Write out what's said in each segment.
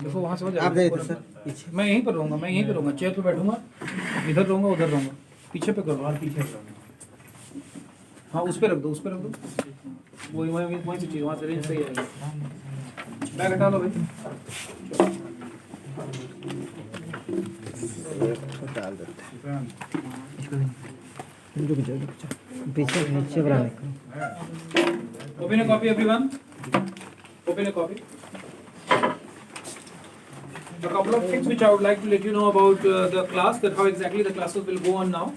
देखो वहाँ समझ आप जाइए तो सर पीछे। मैं यहीं पर रहूँगा, मैं यहीं पर रहूँगा, चेयर पे बैठूंगा, इधर रहूँगा उधर रहूँगा, पीछे पे करो और पीछे। हाँ उस पर रख दो, उस पर रख दो, वही वहीं से चीज़ वहाँ से रेंज सही आएगी। बैग हटा लो भाई। डाल देते हैं रुक जाओ पीछे नीचे वाला निकालो। Open a copy, everyone. Open a copy. A couple of things which I would like to let you know about the class, that how exactly the classes will go on now.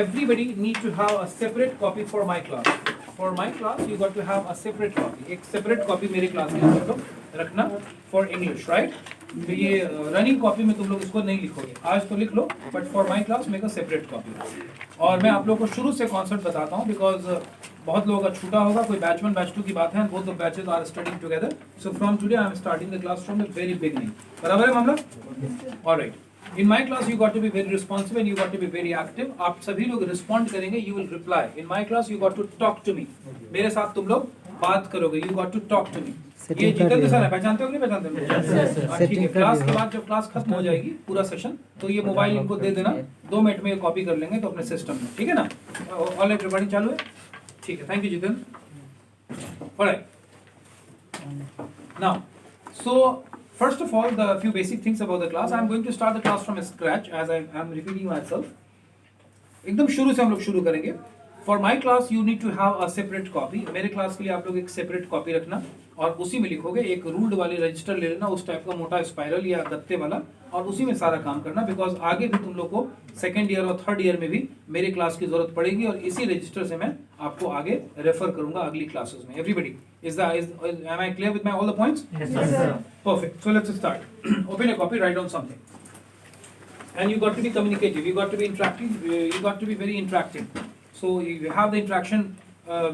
Everybody needs to have a separate copy for my class. For my class, you got to have a separate copy. एक separate copy मेरे class के अंदर तो रखना for English, right? तो ये running copy में तुम लोग इसको नहीं लिखोगे, आज तो लिख लो, but for my class make a separate copy. और मैं आप लोगों को शुरू से कॉन्सेप्ट बताता हूँ, बिकॉज बहुत लोगों का छूटा होगा, कोई बैच 1 बैच 2 की बात है, both the batches are studying together, so from today I am starting the class from the very beginning. बराबर है मामला? Alright, in my class you got to be very responsible, you got to be very active. आप सभी लोग respond करेंगे, you will reply. In my class you got to talk to me, मेरे साथ तुम लोग बात करोगे, you got to talk to मी। ये जितेंद्र सर है, पहचानते हो कि नहीं पहचानते हो? ठीक है, क्लास के बाद जब क्लास खत्म हो जाएगी पूरा सेशन, तो ये मोबाइल इनको दे देना, 2 मिनट में ये कॉपी कर लेंगे तो अपने सिस्टम में, ठीक है ना? ऑलराइट, रिकॉर्डिंग चालू है, ठीक है, thank you Jitendra. Alright, now so first of all, the few basic things about the class. I am going to start the class from scratch, as I am repeating myself. एकदम शुरू से हम लोग शुरू करेंगे। For my class, you need to have a separate copy. मेरे class के लिए आप लोग एक सेपरेट कॉपी रखना, और उसी में लिखोगे, एक रूल्ड वाली रजिस्टर ले लेना, उस टाइप का मोटा स्पाइरल या गत्ते वाला, और उसी में सारा काम करना, बिकॉज आगे भी तुम लोग को सेकेंड ईयर और थर्ड ईयर में भी मेरे क्लास की जरूरत पड़ेगी, और इसी रजिस्टर से मैं आपको आगे रेफर करूंगा अगली क्लासेस में। Everybody am I clear with my all the points? Yes, sir. Perfect. So let's start. Open a copy, write down something. And you got to be communicative, you got to be interactive, you got to be very interactive. So you have the interaction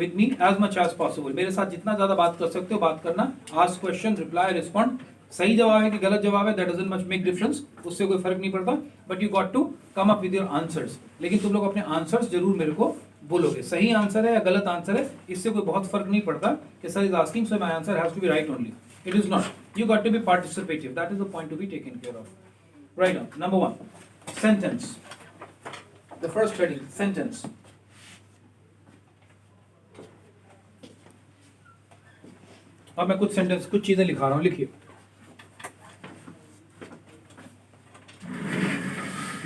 with me as much as possible. मेरे साथ जितना ज़्यादा बात कर सकते हो बात करना, ask question, reply, respond. सही जवाब है कि गलत जवाब है, that doesn't much make difference, उससे कोई फर्क नहीं पड़ता, but you got to come up with your answers. लेकिन तुम लोग अपने आंसर्स जरूर मेरे को बोलोगे, सही आंसर है या गलत आंसर है, इससे कोई बहुत फर्क नहीं पड़ता कि sir is asking so my answer has to be right only. It is not. You got to be participative. That is the point to be taken care of. Right now, number 1, sentence. The first heading, sentence. अब मैं कुछ sentence, कुछ चीजें लिखा रहा हूं, लिखिए.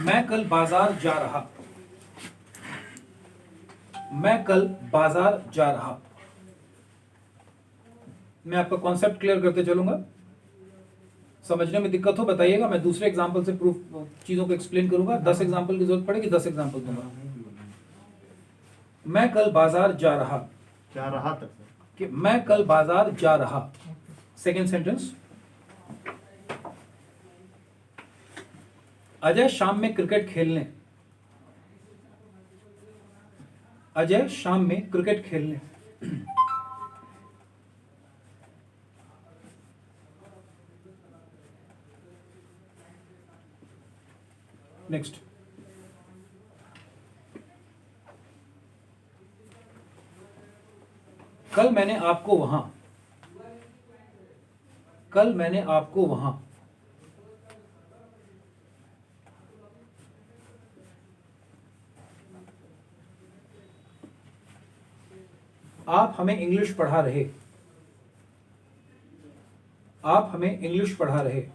मैं कल बाजार जा रहा. मैं कल बाजार जा रहा. मैं आपका कॉन्सेप्ट क्लियर करते चलूंगा. समझने में दिक्कत हो बताइएगा, मैं दूसरे एग्जांपल से प्रूफ चीजों को एक्सप्लेन करूंगा. 10 एग्जांपल की जरूरत पड़ेगी, 10 एग्जांपल दूंगा. मैं कल बाजार जा रहा. जा रहा तक कि मैं कल बाजार जा रहा. सेकेंड सेंटेंस, अजय शाम में क्रिकेट खेलने. अजय शाम में क्रिकेट खेलने. नेक्स्ट, कल मैंने आपको वहां. कल मैंने आपको वहां. आप हमें इंग्लिश पढ़ा रहे. आप हमें इंग्लिश पढ़ा रहे.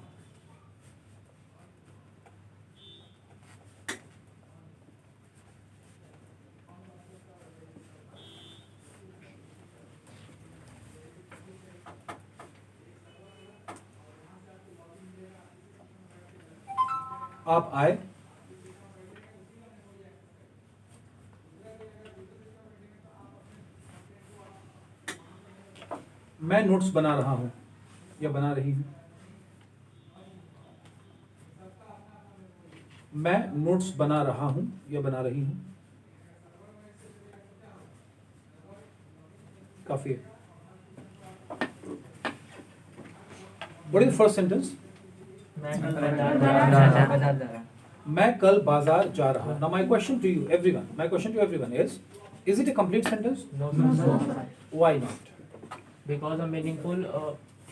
आप आए. मैं नोट्स बना रहा हूं या बना रही हूं. मैं नोट्स बना रहा हूं या बना रही हूं. काफी है. What is first sentence? मैं कल बाजार जा रहा. Now my question to you, everyone. My question to everyone is it a complete sentence? No, sir. Why not? Because a meaningful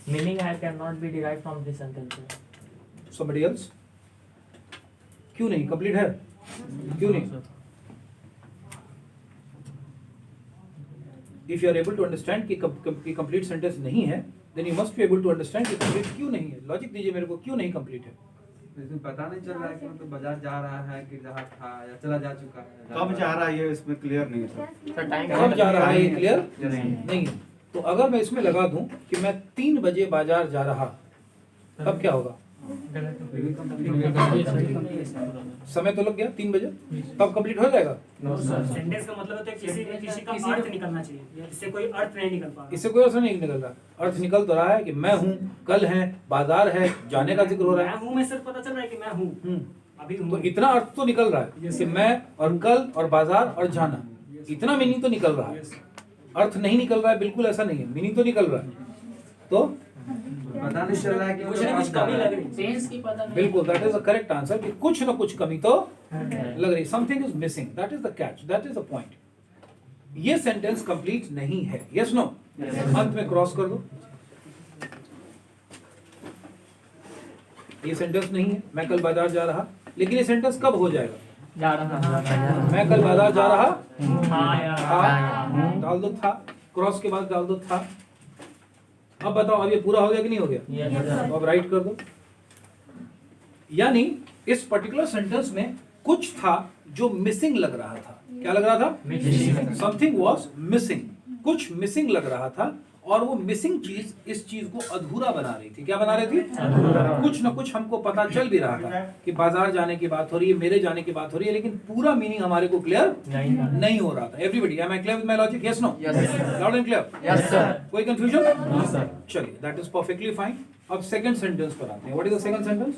Meaning I cannot be derived from this sentence. Somebody else? क्यों नहीं? Complete है? क्यों नहीं? If you are able to understand कि complete sentence नहीं है, then you must be able to understand कि complete क्यों नहीं है. Logic दीजिए मेरे को, क्यों नहीं complete है? इसमें पता नहीं चल रहा है कि मतलब बाजार जा रहा है कि जहाँ था या चला जा चुका है। कब जा रहा है ये इसमें क्लियर नहीं है सर। Sir, time कब जा रहा है ये क्लियर नहीं। नहीं है. तो अगर मैं इसमें लगा दूं कि मैं 3 बजे बाजार जा रहा, तब क्या होगा? समय तो लग गया 3 बजे, तब कंप्लीट हो जाएगा? सेंटेंस का मतलब होता है किसी का अर्थ निकलना चाहिए, इससे कोई अर्थ नहीं निकल पा रहा। इससे कोई अर्थ नहीं निकल रहा. अर्थ निकल तो रहा है कि मैं हूँ, कल है, बाजार है, जाने का जिक्र हो रहा मैं है. हूँ में सिर्फ पता चल रहा है कि मैं हूँ, अभी तो हूँ। इतना अर्थ तो निकल रहा है कि मैं और कल और बाजार और जाना, इतना मीनिंग तो निकल रहा है. अर्थ नहीं निकल रहा है, बिल्कुल ऐसा नहीं है, मीनिंग तो निकल रहा है. तो पता नहीं चल रहा है कि कुछ ना कुछ कमी लग रही है। बिल्कुल that is the correct answer कि कुछ ना कुछ कमी तो लग रही, something is missing. That is the catch, that is the point. ये सेंटेंस कंप्लीट नहीं है. Yes no? अंत में क्रॉस कर दो. ये सेंटेंस नहीं है. मैं कल बाजार जा रहा, लेकिन ये सेंटेंस कब हो जाएगा? जा रहा। मैं कल बाजार जा रहा हाँ यार। था, डाल दो था, क्रॉस के बाद डाल दो था. अब बताओ, अब ये पूरा हो गया कि नहीं हो गया? Yes, sir. तो अब राइट कर दो. यानी इस पर्टिकुलर सेंटेंस में कुछ था जो मिसिंग लग रहा था. क्या लग रहा था? Missing. Something was missing. कुछ मिसिंग लग रहा था, और वो मिसिंग चीज इस चीज को अधूरा बना रही थी. क्या बना रही थी? अधूरा. कुछ ना कुछ हमको पता चल भी रहा था कि बाजार जाने की बात हो रही है, मेरे जाने की बात हो रही है, लेकिन पूरा मीनिंग हमारे को क्लियर नहीं हो रहा था. Everybody, am I clear with my logic? Yes no? Loud and clear? Yes, sir. कोई कंफ्यूजन? No, sir. चलिए, दैट इज परफेक्टली फाइन. अब सेकंड सेंटेंस पर आते हैं. What is the second sentence?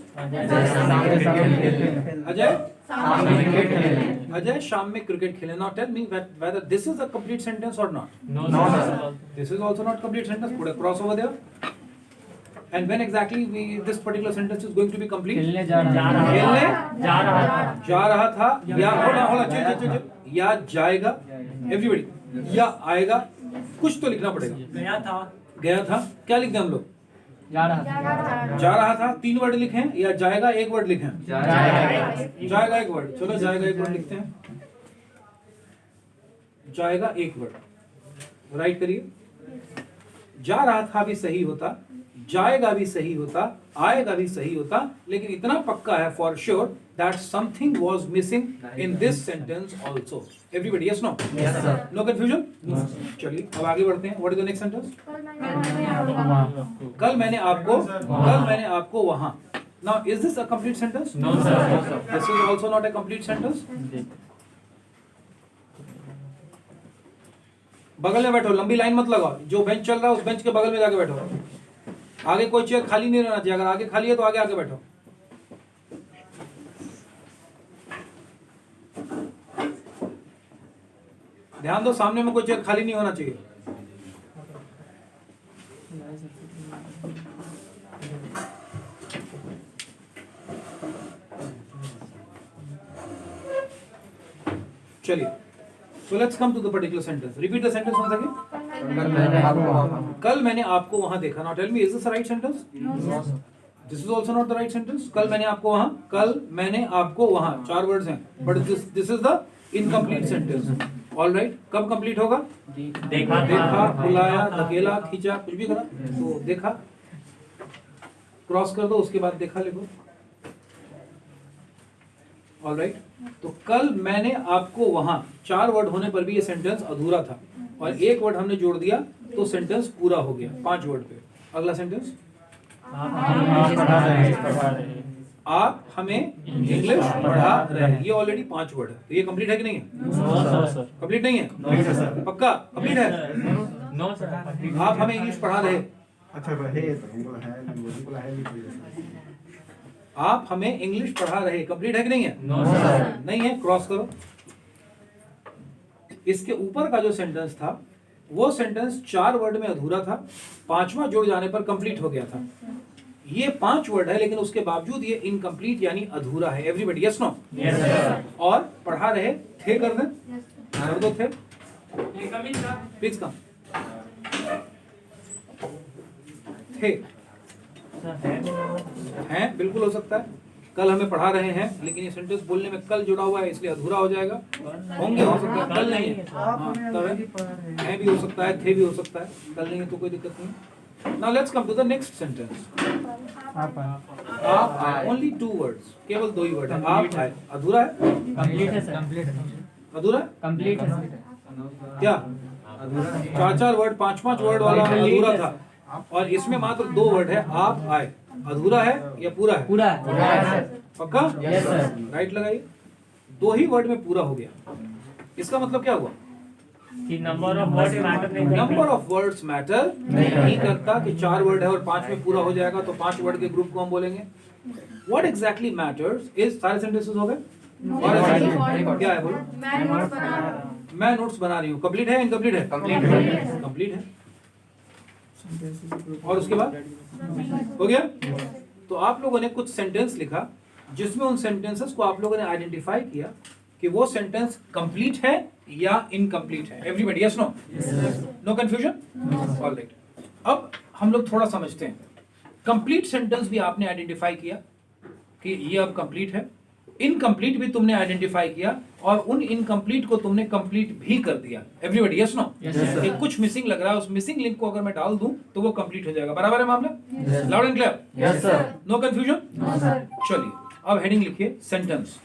Ajay शाम में क्रिकेट खेले. Now tell me whether this is a complete sentence or not. No, sir. This is also not complete sentence. Put a cross over there. And when exactly this particular sentence is going to be complete? खेलने जा रहा। खेलने जा रहा था। जा रहा था, या होला चिल, या जाएगा. एवरीबडी, या आएगा. कुछ तो लिखना पड़ेगा. गया था, गया था. क्या लिखते हैं हम लोग? जा रहा। जा रहा था 3 वर्ड लिखें, या जाएगा 1 वर्ड लिखें? जाएगा 1 वर्ड. चलो जाएगा 1 वर्ड लिखते हैं. जाएगा 1 वर्ड. राइट करिए. जा रहा था भी सही होता, जाएगा भी सही होता, आएगा भी सही होता, लेकिन इतना पक्का है for sure that something was missing in this sentence also. Everybody, yes no? Yes, sir. No confusion? चलिए अब आगे बढ़ते हैं. What is the next sentence? कल मैंने आपको वहां. Now is this a complete sentence? No, sir. No, sir. This is also not a complete sentence. बगल में बैठो, लंबी लाइन मत लगाओ. जो बेंच चल रहा है उस बेंच के बगल में जाके बैठो. आगे कोई चेयर खाली नहीं रहना चाहिए. अगर आगे खाली है तो आगे आके बैठो. ध्यान दो, सामने में कोई चेयर खाली नहीं होना चाहिए. चलिए, so let's come to the particular sentence. Repeat the sentence once again. कल मैंने आपको वहां देखा. Now tell me, is this the right sentence? No, sir. This is also not the right sentence. कल मैंने आपको वहां, कल मैंने आपको वहां, 4 words हैं, but this is the incomplete sentence. All right, कब complete होगा? देखा, बुलाया, धकेला, खींचा, कुछ भी करा. तो देखा, क्रॉस कर दो, उसके बाद देखा लिखो. All right, तो कल मैंने आपको वहां, 4 वर्ड होने पर भी ये सेंटेंस अधूरा था, और 1 वर्ड हमने जोड़ दिया तो सेंटेंस पूरा हो गया 5 वर्ड पे. अगला सेंटेंस, आप हमें इंग्लिश पढ़ा रहे. ये ऑलरेडी 5 वर्ड है, तो ये कंप्लीट है कि नहीं है? कंप्लीट नहीं है? पक्का कंप्लीट है? No, sir. आप हमें इंग्लिश पढ़ा रहे. अच्छा रहे तो हमको है लिख. आप हमें इंग्लिश पढ़ा रहे. कंप्लीट है कि नहीं है? No, sir. नहीं है, क्रॉस करो. इसके ऊपर का जो सेंटेंस था वो सेंटेंस 4 वर्ड में अधूरा था, 5वां जोड़ जाने पर कंप्लीट हो गया था. ये 5 वर्ड है, लेकिन उसके बावजूद ये इनकम्प्लीट यानी अधूरा है. Everybody, yes no? Yes, sir. और पढ़ा रहे थे कर दें, कर दो थे. Please come. थे हैं बिल्कुल हो सकता है, कल हमें पढ़ा रहे हैं लेकिन ये सेंटेंस बोलने में कल जुड़ा हुआ है इसलिए अधूरा हो जाएगा, होंगे हो सकता है कल नहीं है, हाँ, तब है भी हो सकता है, थे भी हो सकता है, कल नहीं है तो कोई दिक्कत नहीं। Now let's come to the next sentence. आप आए, only 2 words, केवल 2 ही वर्ड है, आप आए, अधूरा है, कंप्लीट है सर, अधूरा है, कंप्लीट है सर, क्या 4-4 वर्ड 5-5 वर्ड वाला अधूरा था, और इसमें मात्र 2 वर्ड है, आप आए, अधूरा है या पूरा है? पूरा है पक्का? यस सर, राइट लगाइए, 2 ही वर्ड में पूरा हो गया, इसका मतलब क्या हुआ कि नंबर ऑफ वर्ड मैटर नहीं नंबर ऑफ वर्ड्स मैटर नहीं करता कि 4 वर्ड है और 5 में पूरा हो जाएगा तो 5 वर्ड के ग्रुप को हम बोलेंगे। व्हाट एग्जैक्टली मैटर्स इज, सारे सेंटेंसेस हो गए, और क्या है बोलो, मैं नोट्स बना रही हूँ, कंप्लीट है इनकम्प्लीट है? कंप्लीट है। और उसके बाद हो गया। तो आप लोगों ने कुछ सेंटेंस लिखा जिसमें उन सेंटेंसेस को आप लोगों ने आइडेंटिफाई किया कि वो सेंटेंस कंप्लीट है या इनकम्प्लीट है। Everybody yes no? No confusion? Alright. अब हम लोग थोड़ा समझते हैं। कंप्लीट सेंटेंस भी आपने आइडेंटिफाई किया कि ये अब कंप्लीट है, इनकम्प्लीट भी तुमने आइडेंटिफाई किया और उन इनकम्प्लीट को तुमने कंप्लीट भी कर दिया। Everybody yes no? कुछ मिसिंग लग रहा है, उस मिसिंग लिंक को अगर मैं डाल दूं तो वो कंप्लीट हो जाएगा। बराबर है मामला? Loud and clear? Yes sir, no confusion? चलिए अब हेडिंग लिखिए सेंटेंस।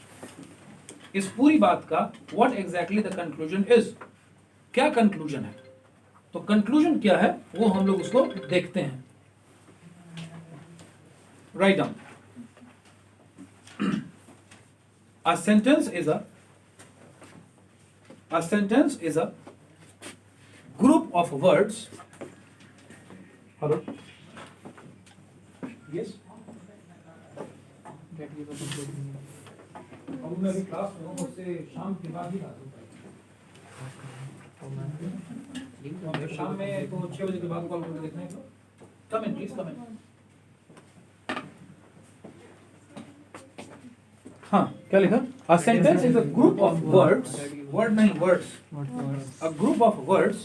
इस पूरी बात का what exactly the conclusion is, क्या कंक्लूजन है? तो कंक्लूजन क्या है वो हम लोग उसको देखते हैं। Write down. A sentence is a group of words. Hello? Yes? अब मैं अभी क्लास में हूँ, उससे शाम के बाद ही आता हूँ। शाम में तो 6 बजे के बाद कॉल करके देखने को। Come in, please come in. हाँ, क्या लिखा? A sentence is a group of words, word नहीं words, a group of words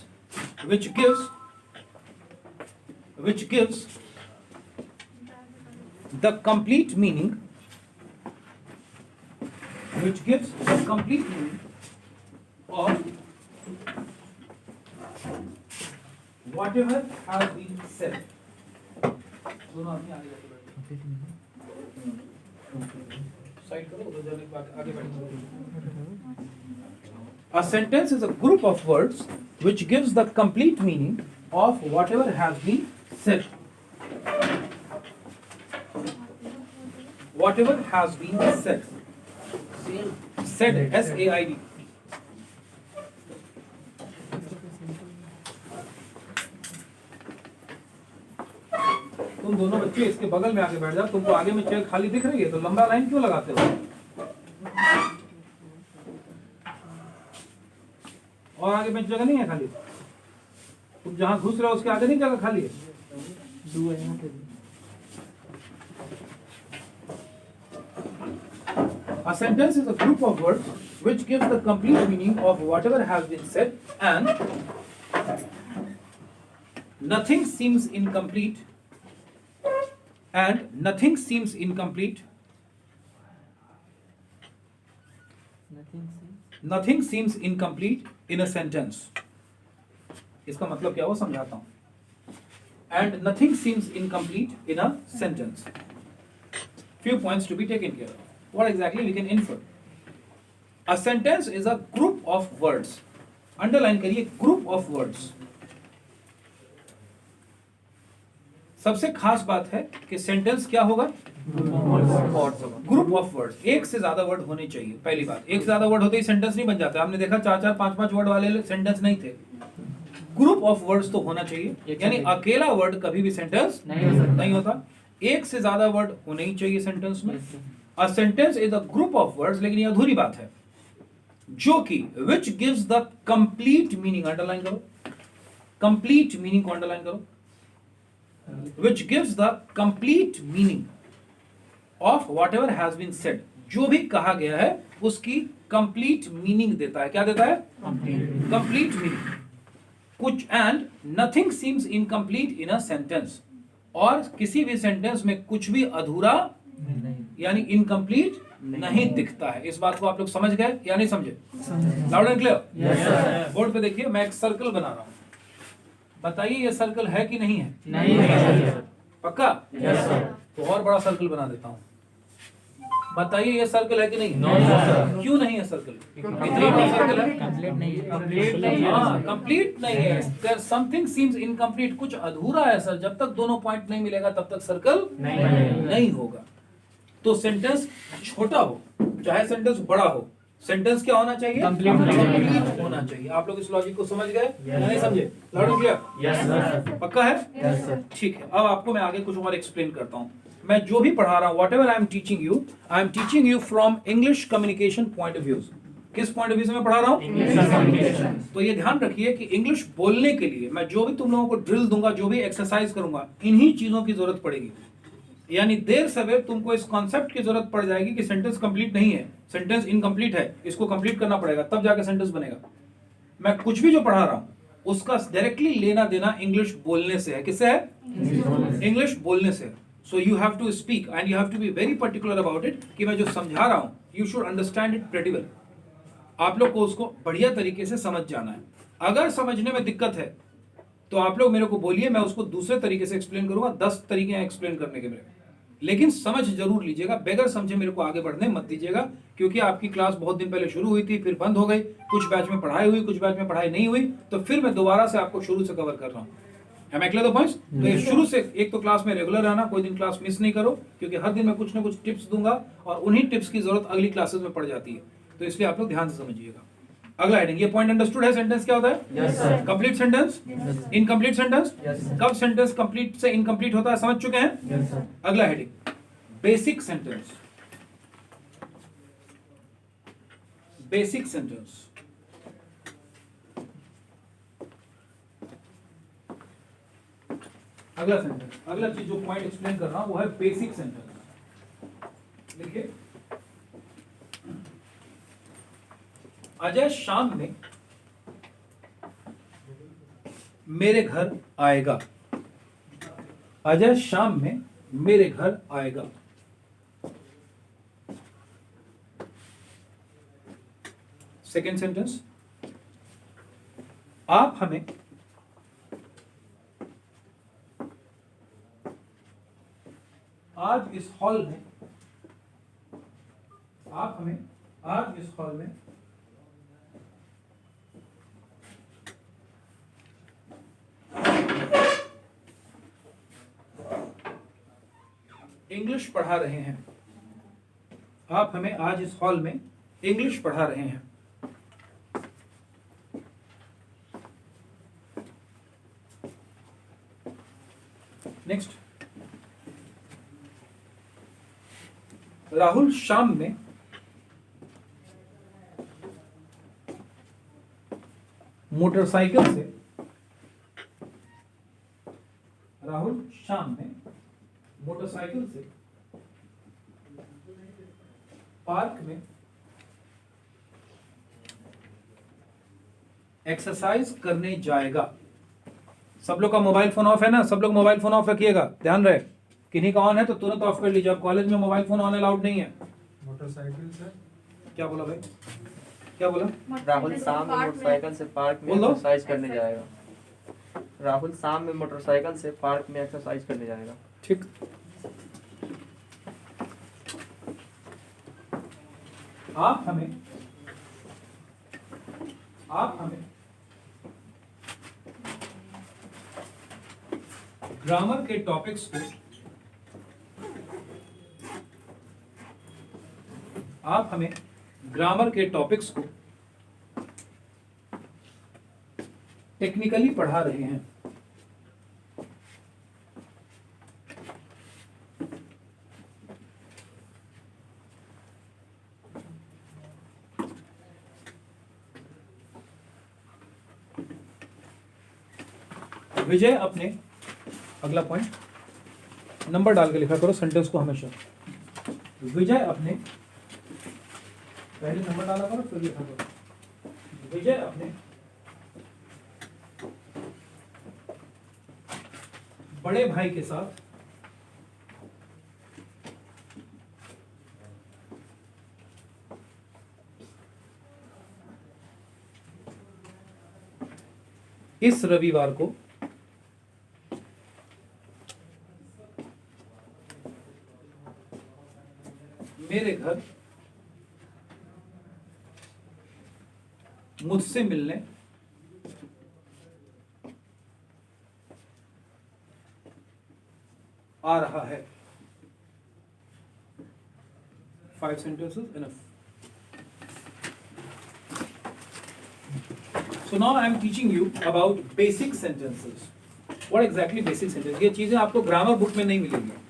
which gives the complete meaning, of whatever has been said. दोनों आदमी आगे जाके बैठो। साइड करो, उधर जाने के बाद आगे बैठो। A sentence is a group of words which gives the complete meaning of whatever has been said. Whatever has been said. Said, S-A-I-D. तुम दोनों बच्चे इसके बगल में आके बैठ जाओ। तुमको आगे में चेयर खाली दिख रही है तो लंबा लाइन क्यों लगाते हो? और आगे में जगह नहीं है खाली? तुम जहां घुस रहे हो उसके आगे नहीं जगह खाली है? A sentence is a group of words which gives the complete meaning of whatever has been said, and nothing seems incomplete. Nothing seems incomplete in a sentence. इसका मतलब क्या वो समझाता हूं। And nothing seems incomplete in a sentence. Few points to be taken care of. What exactly we can infer? A sentence is a group of words. Underline करिए group of words. सबसे खास बात है कि सेंटेंस क्या होगा? Group of words. एक से ज्यादा वर्ड होने चाहिए। पहली बात, एक से ज्यादा वर्ड होते ही सेंटेंस नहीं बन जाता। हमने देखा 4-4 5-5 वर्ड वाले सेंटेंस नहीं थे। ग्रुप ऑफ वर्ड्स तो होना चाहिए, यानी अकेला वर्ड कभी भी सेंटेंस नहीं होता। एक से ज्यादा वर्ड होने ही चाहिए सेंटेंस में। A sentence is a group of words, लेकिन ये अधूरी बात है, जो कि which gives the complete meaning. Underline करो, कंप्लीट मीनिंग को अंडरलाइन करो। which gives the complete meaning of whatever has been said. जो भी कहा गया है उसकी complete meaning देता है। क्या देता है? complete meaning. कुछ and nothing seems incomplete in a sentence. और किसी भी सेंटेंस में कुछ भी अधूरा यानी इनकम्प्लीट नहीं दिखता है। इस बात को आप लोग समझ गए या नहीं समझे? Loud and clear. बोर्ड पे देखिए, मैं एक सर्कल बना रहा हूं, बताइए ये सर्कल है कि नहीं है? नहीं है पक्का? Yes sir. तो और बड़ा सर्कल बना देता हूं, बताइए ये सर्कल है कि नहीं? No sir. क्यों नहीं है सर्कल? इतना बड़ा सर्कल है, कंप्लीट नहीं है। हाँ कंप्लीट नहीं है। देयर समथिंग सीम्स इनकम्प्लीट, कुछ अधूरा है सर। जब तक दोनों पॉइंट नहीं मिलेगा तब तक सर्कल नहीं होगा। तो सेंटेंस छोटा हो चाहे सेंटेंस बड़ा हो, सेंटेंस क्या होना चाहिए? कंप्लीट होना चाहिए। आप लोग इस लॉजिक को समझ गए या नहीं समझे? Loud and clear? Yes sir. पक्का है? Yes sir. ठीक है, अब आपको मैं आगे कुछ और एक्सप्लेन करता हूं। मैं जो भी पढ़ा रहा हूं, what ever I am teaching you from English communication point of view. किस पॉइंट ऑफ व्यू से मैं पढ़ा रहा हूं? English communication. तो ये ध्यान रखिए कि इंग्लिश बोलने के लिए मैं जो भी तुम लोगों को ड्रिल दूंगा, जो भी एक्सरसाइज करूंगा, इन्हीं चीजों की जरूरत पड़ेगी। यानी देर सवेर तुमको इस कॉन्सेप्ट की जरूरत पड़ जाएगी कि सेंटेंस कंप्लीट नहीं है, सेंटेंस इनकम्प्लीट है, इसको कंप्लीट करना पड़ेगा, तब जाके सेंटेंस बनेगा। मैं कुछ भी जो पढ़ा रहा हूं उसका डायरेक्टली लेना देना इंग्लिश बोलने से है। किससे है? इंग्लिश बोलने से। So you have to speak and you have to be very particular about it कि मैं जो समझा रहा हूं you should understand it pretty well. आप लोग को उसको बढ़िया तरीके से समझ जाना है। अगर समझने में दिक्कत है तो आप लोग मेरे को बोलिए, मैं उसको दूसरे तरीके से एक्सप्लेन करूंगा। 10 तरीके हैं एक्सप्लेन करने के मेरे, लेकिन समझ जरूर लीजिएगा। बगैर समझे मेरे को आगे बढ़ने मत दीजिएगा, क्योंकि आपकी क्लास बहुत दिन पहले शुरू हुई थी, फिर बंद हो गई, कुछ बैच में पढ़ाई हुई, कुछ बैच में पढ़ाई नहीं हुई, तो फिर मैं दोबारा से आपको शुरू से कवर कर रहा हूँ। Am I clear the points? तो ये शुरू से एक तो क्लास में रेगुलर रहना, कोई दिन क्लास मिस नहीं करो, क्योंकि हर दिन मैं कुछ ना कुछ टिप्स दूंगा और उन्हीं टिप्स की जरूरत अगली क्लासेस में पड़ जाती है। तो इसलिए आप लोग ध्यान से समझिएगा। अगला हेडिंग, ये पॉइंट अंडरस्टूड है? सेंटेंस क्या होता है? Yes sir. Complete sentence, incomplete sentence. Yes कब सेंटेंस कंप्लीट से इनकम्प्लीट होता है समझ चुके हैं? Yes sir. अगला heading, basic sentence. Basic sentence, अगला सेंटेंस, अगला चीज जो पॉइंट एक्सप्लेन कर रहा हूं वो है बेसिक सेंटेंस। देखिए, अजय शाम में मेरे घर आएगा। अजय शाम में मेरे घर आएगा। सेकेंड सेंटेंस, आप हमें आज इस हॉल में, आप हमें आज इस हॉल में इंग्लिश पढ़ा रहे हैं। आप हमें आज इस हॉल में इंग्लिश पढ़ा रहे हैं। नेक्स्ट, राहुल शाम में मोटरसाइकिल से, राहुल शाम में मोटरसाइकिल से पार्क में एक्सरसाइज करने जाएगा। सब लोग का मोबाइल फोन ऑफ है ना? सब लोग मोबाइल फोन ऑफ रखिएगा, ध्यान रहे। किन्हीं का ऑन है तो तुरंत ऑफ कर लीजिए। अब कॉलेज में मोबाइल फोन ऑन अलाउड नहीं है। मोटरसाइकिल से क्या बोला भाई? क्या बोला? राहुल शाम में मोटरसाइकिल से पार्क में बोल दो। एक्सरसाइज करने जाएगा। राहुल शाम में मोटरसाइकिल से पार्क में एक्सरसाइज करने जाएगा। ठीक, आप हमें ग्रामर के टॉपिक्स को, आप हमें ग्रामर के टॉपिक्स को टेक्निकली पढ़ा रहे हैं। विजय अपने, अगला पॉइंट नंबर डाल के लिखा करो सेंटेंस को हमेशा। विजय अपने, पहले नंबर डाला करो फिर लिखा करो। विजय अपने बड़े भाई के साथ इस रविवार को मेरे घर मुझसे मिलने आ रहा है। 5 sentences enough. So now I am teaching you about basic sentences. What exactly basic sentence? ये चीजें आपको ग्रामर बुक में नहीं मिलेंगी।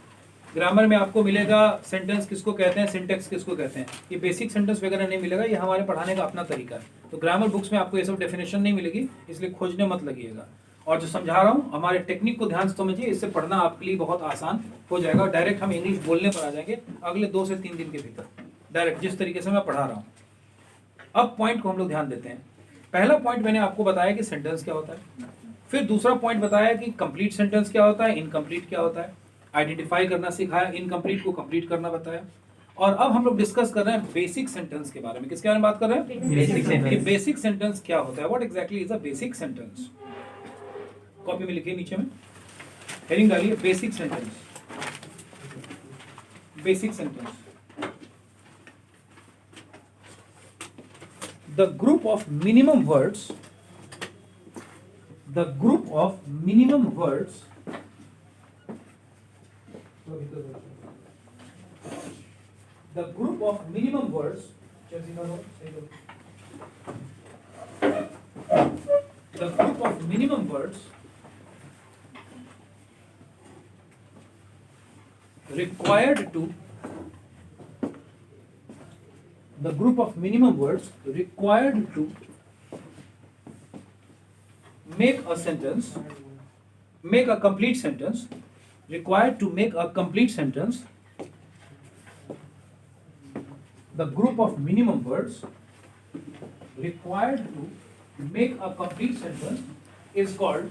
ग्रामर में आपको मिलेगा सेंटेंस किसको कहते हैं, सिंटेक्स किसको कहते हैं, ये बेसिक सेंटेंस वगैरह नहीं मिलेगा। ये हमारे पढ़ाने का अपना तरीका है। तो ग्रामर बुक्स में आपको ये सब डेफिनेशन नहीं मिलेगी, इसलिए खोजने मत लगिएगा। और जो समझा रहा हूँ हमारे टेक्निक को ध्यान से समझिए, इससे पढ़ना आपके लिए बहुत आसान हो जाएगा। डायरेक्ट हम इंग्लिश बोलने पर आ जाएंगे अगले 2 से 3 दिन के भीतर, डायरेक्ट जिस तरीके से मैं पढ़ा रहा हूँ। अब पॉइंट को हम लोग ध्यान देते हैं। पहला पॉइंट मैंने आपको बताया कि सेंटेंस क्या होता है, फिर दूसरा पॉइंट बताया कि कंप्लीट सेंटेंस क्या होता है, इनकम्प्लीट क्या होता है, आइडेंटिफाई करना सिखाया, इनकम्प्लीट को कंप्लीट करना बताया। और अब हम लोग डिस्कस कर रहे हैं बेसिक सेंटेंस के बारे में। किसके बारे में बात कर रहे हैं? Basic sentence. बेसिक सेंटेंस क्या होता है, what exactly is a basic sentence. Copy में लिखिए, नीचे में हेडिंग डालिए basic sentence. Basic sentence, the group of minimum words, the group of minimum words, the group of minimum words, the group of minimum words required to, the group of minimum words required to make a sentence, make a complete sentence, required to make a complete sentence, the group of minimum words required to make a complete sentence is called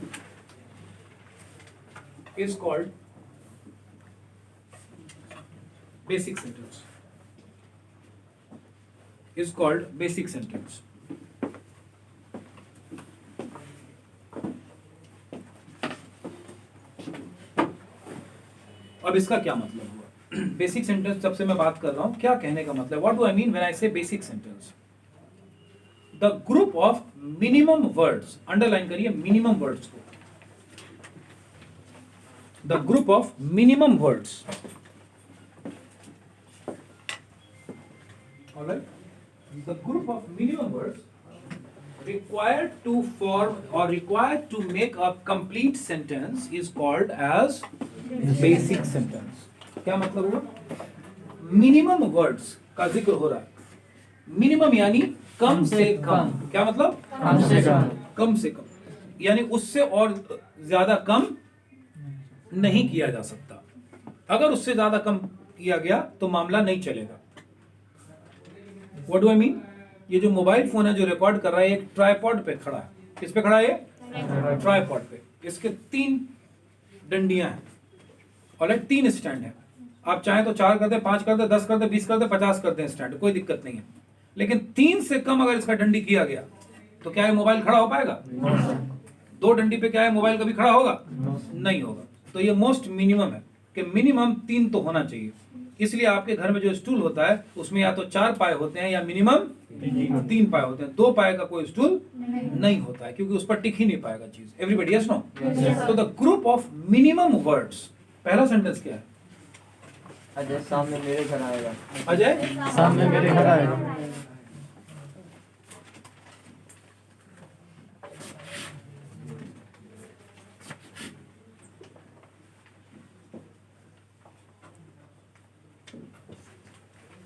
basic sentence. Is called basic sentence. अब इसका क्या मतलब हुआ? Basic sentence जब से मैं बात कर रहा हूं, क्या कहने का मतलब, what do I mean when I say basic sentence? The group of minimum words, underline करिए मिनिमम वर्ड्स को, the group of minimum words, all right, the group of minimum words required to form or required to make a complete sentence is called as basic sentence. क्या मतलब हुआ? Minimum words का जिक्र हो रहा है। मिनिमम यानी कम से कम। क्या मतलब? कम से कम। कम से कम, यानी उससे और ज्यादा कम नहीं किया जा सकता। अगर उससे ज्यादा कम किया गया तो मामला नहीं चलेगा। What do I mean? ये जो मोबाइल फोन है जो रिकॉर्ड कर रहा है, एक ट्राइपॉड पे खड़ा है। किस पे खड़ा है? ट्राइपॉड पे। इसके 3 डंडियां हैं और 3 स्टैंड हैं। आप चाहें तो 4 कर दे, 5 कर दे, 10 कर दे, 20 कर दे, 50 कर दे स्टैंड, कोई दिक्कत नहीं है। लेकिन 3 से कम अगर इसका डंडी किया गया तो क्या ये मोबाइल खड़ा हो पाएगा? 2 डंडी पे क्या है मोबाइल कभी खड़ा होगा? नहीं होगा। तो ये मोस्ट मिनिमम है कि मिनिमम 3 तो होना चाहिए। इसलिए आपके घर में जो स्टूल होता है उसमें या तो 4 पाए होते हैं या मिनिमम 3 पाए होते हैं। 2 पाए का कोई स्टूल नहीं होता है क्योंकि उस पर टिक ही नहीं पाएगा चीज। Everybody yes no? तो the group of minimum words, पहला सेंटेंस क्या है? अजय सामने मेरे घर आएगा। अजय सामने मेरे घर आएगा।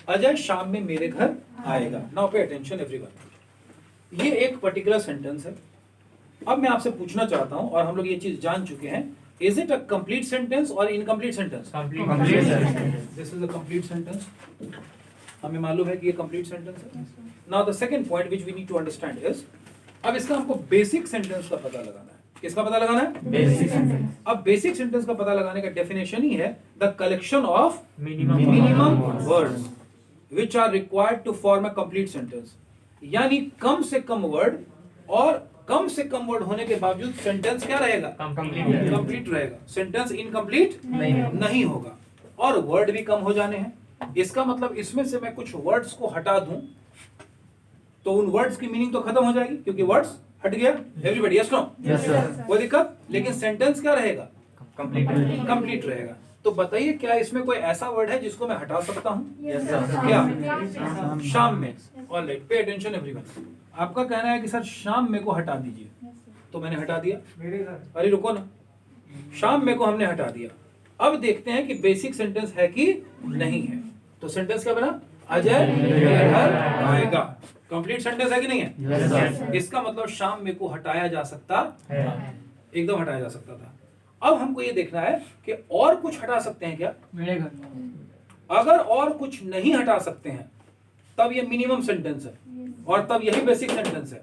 अजय शाम में मेरे घर आएगा। Now pay attention everyone. ये एक पर्टिकुलर सेंटेंस है। अब मैं आपसे पूछना चाहता हूं, और हम लोग ये चीज जान चुके हैं, is it a complete sentence और incomplete sentence? This is a complete sentence. हमें मालूम है कि ये कंप्लीट सेंटेंस है। Now the second point which we need to understand is, अब इसका हमको बेसिक सेंटेंस का पता लगाना है। किसका पता लगाना है? Basic sentence. अब बेसिक सेंटेंस का पता लगाने का डेफिनेशन ही है the collection of minimum minimum words which are required to form a complete sentence, यानी कम से कम वर्ड और कम से कम वर्ड होने के बावजूद सेंटेंस क्या रहेगा? कंप्लीट रहेगा। सेंटेंस इनकम्प्लीट नहीं होगा। और वर्ड भी कम हो जाने हैं। इसका मतलब इसमें से मैं कुछ वर्ड्स को हटा दूं तो उन वर्ड्स की मीनिंग तो खत्म हो जाएगी, क्योंकि वर्ड्स हट गया। Everybody yes no? Yes sir. कोई दिक्कत? लेकिन सेंटेंस क्या रहेगा? कंप्लीट रहेगा। तो बताइए क्या इसमें कोई ऐसा वर्ड है जिसको मैं हटा सकता हूँ? क्या? शाम में। Alright, pay attention everyone. आपका कहना है कि सर शाम में को हटा दीजिए, तो मैंने हटा दिया। अरे रुको ना, शाम में को हमने हटा दिया। अब देखते हैं कि बेसिक सेंटेंस है कि नहीं है। तो सेंटेंस क्या बना? अजय मेरे घर आएगा। कंप्लीट सेंटेंस है कि नहीं है? Yes sir. इसका मतलब शाम में को हटाया जा सकता, एकदम हटाया जा सकता था। अब हमको ये देखना है कि और कुछ हटा सकते हैं क्या? मेरे घर। अगर और कुछ नहीं हटा सकते हैं तब ये मिनिमम सेंटेंस है और तब यही बेसिक सेंटेंस है।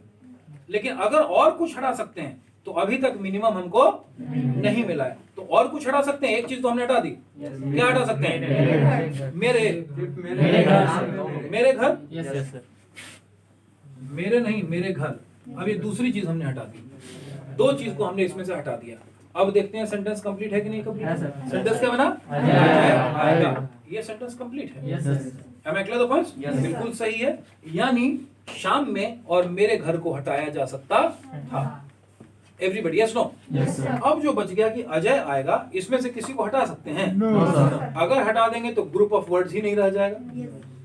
लेकिन अगर और कुछ हटा सकते हैं तो अभी तक मिनिमम हमको नहीं मिला है। तो और कुछ हटा सकते हैं। एक चीज तो हमने हटा दी। क्या हटा सकते हैं? मेरे घर। Yes yes sir. मेरे नहीं, मेरे घर। अब ये दूसरी चीज हमने हटा दी। दो चीज को हमने इसमें से हटा दिया। अब देखते हैं सेंटेंस कंप्लीट है कि नहीं कंप्लीट। है सर। सेंटेंस क्या बना? आएगा। ये सेंटेंस कंप्लीट है। Yes sir. Am I clear the point? बिल्कुल सही है। यानी शाम में और मेरे घर को हटाया जा सकता था। Everybody yes no? Yes sir. अब जो बच गया कि अजय आएगा, इसमें से किसी को हटा सकते हैं? No sir. अगर हटा देंगे तो ग्रुप ऑफ वर्ड्स ही नहीं रह जाएगा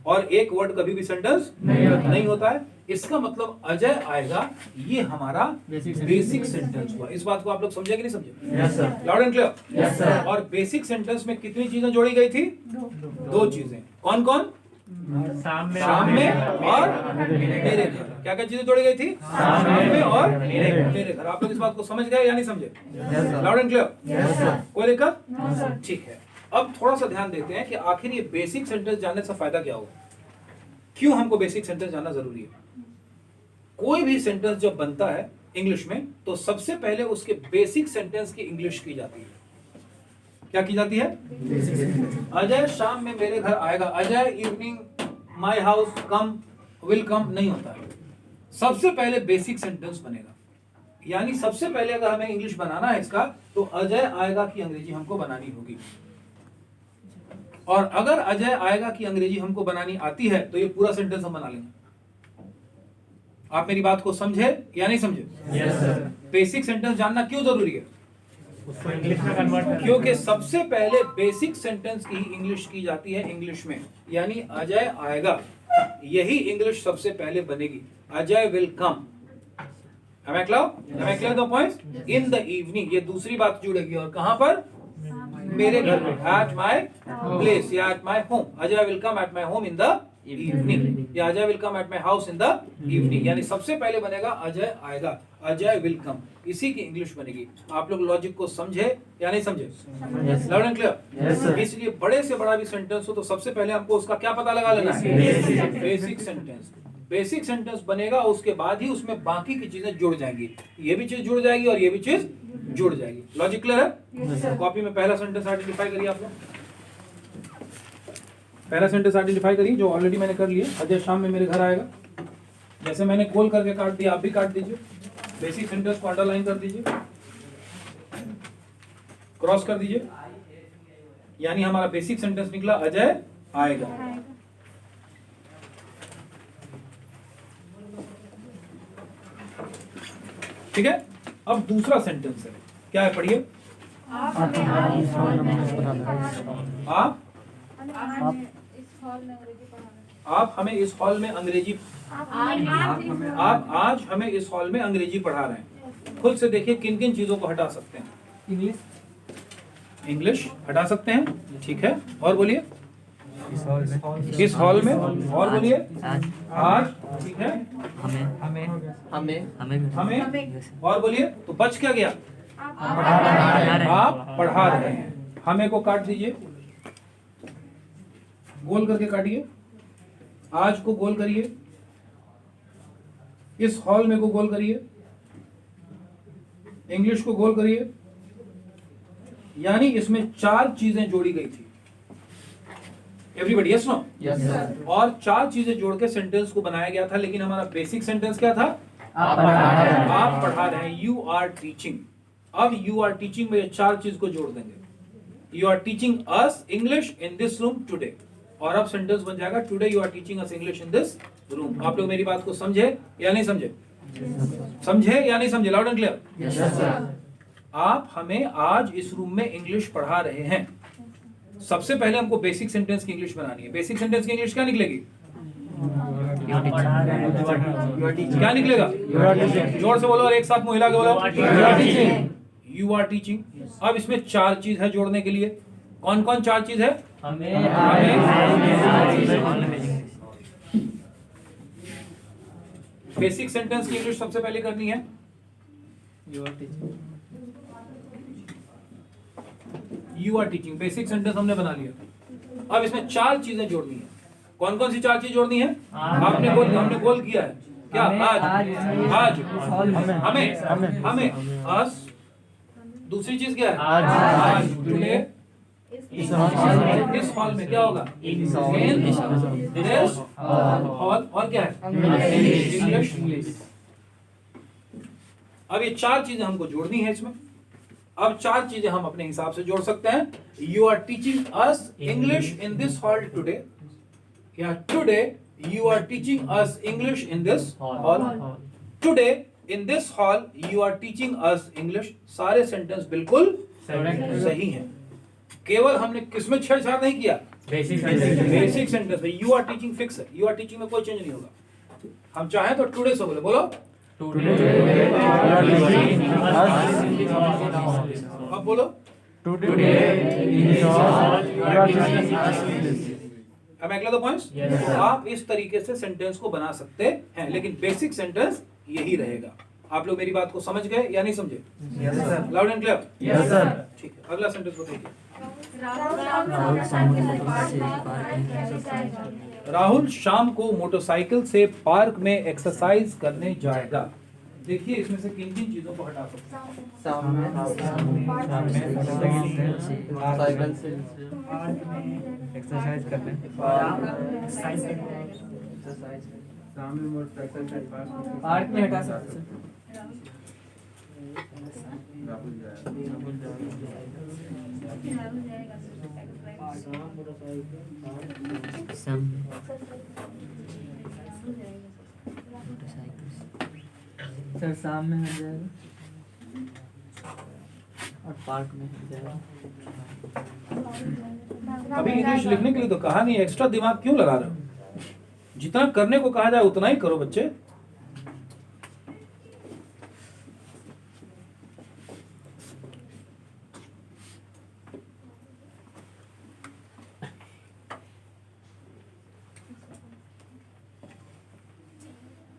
और एक वर्ड कभी भी सेंटेंस नहीं होता है। इसका मतलब अजय आएगा, ये हमारा बेसिक सेंटेंस हुआ। इस बात को आप लोग समझे कि नहीं समझे? Yes sir. Loud and clear? Yes sir. और बेसिक सेंटेंस में कितनी चीजें जोड़ी गई थी? दो चीजें। कौन कौन? शाम में और मेरे घर। क्या क्या चीजें जोड़ी गई थी? शाम में और मेरे घर। आप लोग इस बात को समझ गए या नहीं समझे? Loud and clear? Yes sir. कोई दिक्कत? ठीक है। अब थोड़ा सा ध्यान देते हैं कि आखिर ये बेसिक सेंटेंस जानने से फायदा क्या होगा। क्यों हमको बेसिक सेंटेंस जानना जरूरी है? कोई भी सेंटेंस जब बनता है इंग्लिश में तो सबसे पहले उसके बेसिक सेंटेंस की इंग्लिश की जाती है। क्या की जाती है? अजय शाम में मेरे घर आएगा। Ajay evening my house come will come नहीं होता है। सबसे पहले बेसिक सेंटेंस बनेगा। यानी सबसे पहले अगर हमें इंग्लिश बनाना है इसका, तो अजय आएगा की अंग्रेजी हमको बनानी होगी। और अगर अजय आएगा की अंग्रेजी हमको बनानी आती है तो ये पूरा सेंटेंस हम बना लेंगे। आप मेरी बात को समझे या नहीं समझे? Yes sir. बेसिक सेंटेंस जानना क्यों जरूरी है? उसको इंग्लिश में कन्वर्ट करना। क्योंकि सबसे पहले बेसिक सेंटेंस की ही इंग्लिश की जाती है इंग्लिश में। यानी अजय आएगा, यही इंग्लिश सबसे पहले बनेगी। Ajay will come. Am I clear? Am I clear the point? In the evening, ये दूसरी बात जुड़ेगी और कहां पर? मेरे घर में। At my place या at my home. Ajay will come at my home in the evening या Ajay will come at my house in the evening। यानी सबसे पहले बनेगा अजय आएगा, अजय will come। इसी की इंग्लिश बनेगी। आप लोग लॉजिक को समझे या नहीं समझे? Loud and clear? इसलिए बड़े से बड़ा भी सेंटेंस हो तो सबसे पहले हमको उसका क्या पता लगा लेना है? Basic sentence. बेसिक सेंटेंस बनेगा, उसके बाद ही उसमें बाकी की चीजें जुड़ जाएंगी। ये भी चीज जुड़ जाएगी और ये भी चीज जुड़ जाएगी। लॉजिक क्लियर है? कॉपी में पहला सेंटेंस आइडेंटिफाई करिए आप लोग। पहला सेंटेंस आइडेंटिफाई करिए जो ऑलरेडी मैंने कर लिया। अजय शाम में मेरे घर आएगा। जैसे मैंने गोल करके काट दिया, आप भी काट दीजिए। बेसिक सेंटेंस को अंडरलाइन कर दीजिए, क्रॉस कर दीजिए। यानी हमारा बेसिक सेंटेंस निकला अजय आएगा। ठीक है। अब दूसरा सेंटेंस है, क्या है? पढ़िए। आप हमें इस हॉल में अंग्रेजी आप आज हमें इस हॉल में अंग्रेजी पढ़ा रहे हैं। खुद से देखिए किन किन चीजों को हटा सकते हैं। इंग्लिश हटा सकते हैं, ठीक है। और बोलिए इस हॉल में। और बोलिए आज, ठीक है। हमें और बोलिए। तो बच क्या गया? आप पढ़ा रहे हैं। हमें को काट दीजिए, गोल करके काटिए। आज को गोल करिए, इस हॉल में को गोल करिए, इंग्लिश को गोल करिए। यानी इसमें 4 चीजें जोड़ी गई थी। Everybody yes no? Yes sir. और 4 चीजें जोड़ के सेंटेंस को बनाया गया था। लेकिन हमारा बेसिक सेंटेंस क्या था? आप पढ़ा रहे हैं। आप पढ़ा रहे हैं, यू आर टीचिंग। अब यू आर टीचिंग में ये चार चीज को जोड़ देंगे। You are teaching us English in this room today, और अब सेंटेंस बन जाएगा today you are teaching us English in this room. आप लोग मेरी बात को समझे या नहीं समझे? समझे या नहीं समझे? Loud and clear. आप हमें आज इस रूम में इंग्लिश पढ़ा रहे हैं। सबसे पहले हमको बेसिक सेंटेंस की इंग्लिश बनानी है। बेसिक सेंटेंस की इंग्लिश क्या निकलेगी? क्या निकलेगा? जोर से बोलो और एक साथ मुँह हिला के बोलो, यू आर टीचिंग। अब इसमें चार चीज है जोड़ने के लिए। कौन कौन चार चीज है? बेसिक सेंटेंस की इंग्लिश सबसे पहले करनी है। You are teaching basic sentence हमने बना लिया। अब इसमें चार चीजें जोड़नी है। कौन कौन सी चार चीज जोड़नी है? हमने गोल किया है क्या? आज हमें अस। दूसरी चीज क्या है? आज टुडे। इस हॉल में क्या होगा? इन दिस हॉल। और क्या है? इंग्लिश। अब ये चार चीजें हमको जोड़नी है इसमें। अब चार चीजें हम अपने हिसाब से जोड़ सकते हैं। You are teaching us English in this hall today, या today you are teaching us English in this hall. Today in this hall you are teaching us English. सारे सेंटेंस बिल्कुल सही हैं। केवल हमने किसमें छेड़छाड़ नहीं किया? बेसिक सेंटेंस में। यू आर टीचिंग फिक्स है। यू आर टीचिंग में कोई चेंज नहीं होगा। हम चाहें तो टुडे से बोले, बोलो अब बोलो अब अगला दो पॉइंट्स। आप इस तरीके से सेंटेंस को बना सकते हैं, लेकिन बेसिक सेंटेंस यही रहेगा। आप लोग मेरी बात को समझ गए या नहीं समझे? Loud and clear. Yes sir. ठीक है, अगला सेंटेंस बताइए। राहुल शाम को मोटरसाइकिल से पार्क में एक्सरसाइज करने जाएगा। देखिए इसमें से किन किन चीजों को हटा सकते हैं? साइकिल से एक्सरसाइज करने। सामने मोटरसाइकिल से पार्क में हटा सकते हैं। राहुल जाए। सर शाम में हो जाएगा और पार्क में हो जाएगा। अभी इंग्लिश लिखने के लिए तो कहा नहीं, एक्स्ट्रा दिमाग क्यों लगा रहे हो? जितना करने को कहा जाए उतना ही करो बच्चे।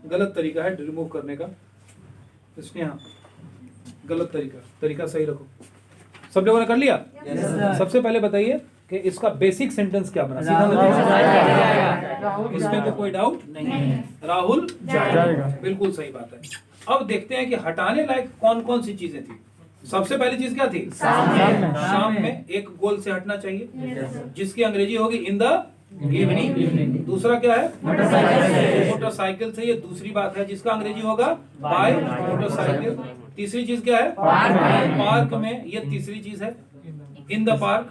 गलत तरीका है रिमूव करने का। इसने हाँ गलत तरीका सही रखो। सब लोगों ने कर लिया? सबसे पहले बताइए कि इसका बेसिक सेंटेंस क्या बना? सीधा बताइए। इसमें तो कोई डाउट नहीं है। राहुल जाएगा, बिल्कुल सही बात है। अब देखते हैं कि हटाने लायक कौन कौन सी चीजें थी। सबसे पहली चीज क्या थी? शाम में एक गोल से हटना चाहिए, जिसकी अंग्रेजी होगी इन द इवनिंग। दूसरा क्या है? मोटरसाइकिल से, ये दूसरी बात है, जिसका अंग्रेजी होगा बाय मोटरसाइकिल। तीसरी चीज क्या है? पार्क में, ये तीसरी चीज है, इन द पार्क।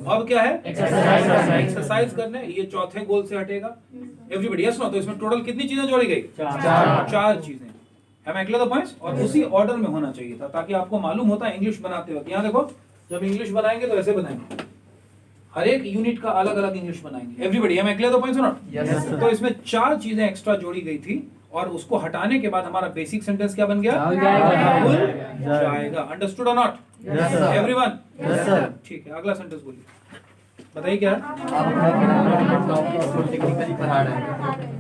अब क्या है? एक्सरसाइज करने, ये चौथे गोल से हटेगा। Everybody yes no? तो इसमें टोटल कितनी चीजें जोड़ी गई? चार चीजें। हम अगले दो पॉइंट्स, और उसी ऑर्डर में होना चाहिए था, ताकि आपको मालूम होता है इंग्लिश बनाते वक्त। यहाँ देखो, जब इंग्लिश बनाएंगे तो ऐसे बनाएंगे, हर एक यूनिट का अलग अलग इंग्लिश बनाएंगे। एवरीबॉडी हम अगले दो पॉइंट्स सुनो। तो इसमें चार चीजें एक्स्ट्रा जोड़ी गई थी, और उसको हटाने के बाद हमारा बेसिक सेंटेंस क्या बन गया? राहुल जाएगा। अंडरस्टूड और नॉट? एवरीवन? ठीक है, अगला सेंटेंस बोलिए, बताइए क्या है?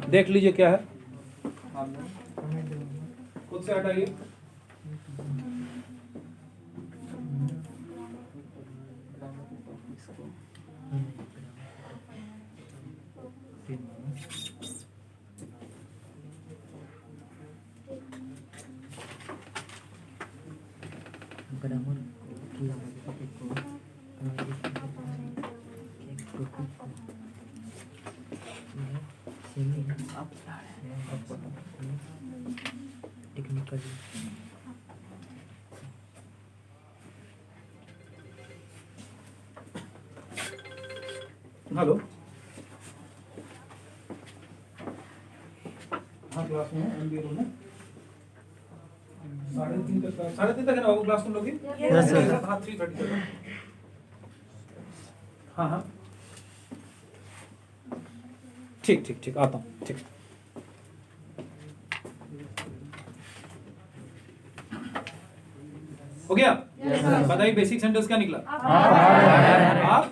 देख लीजिए क्या है, खुद से हटाइए। ग्रामर टेक्निकली हेलो, हाँ क्लास में MBA रूम में 3:30 तक, 3:30 तक है ना बाबू क्लास तुम लोग की? Yes, sir. हाँ 3:30 तक। हाँ हाँ ठीक ठीक ठीक, आता हूँ, ठीक। हो गया? बताइए बेसिक सेंटेंस क्या निकला? आप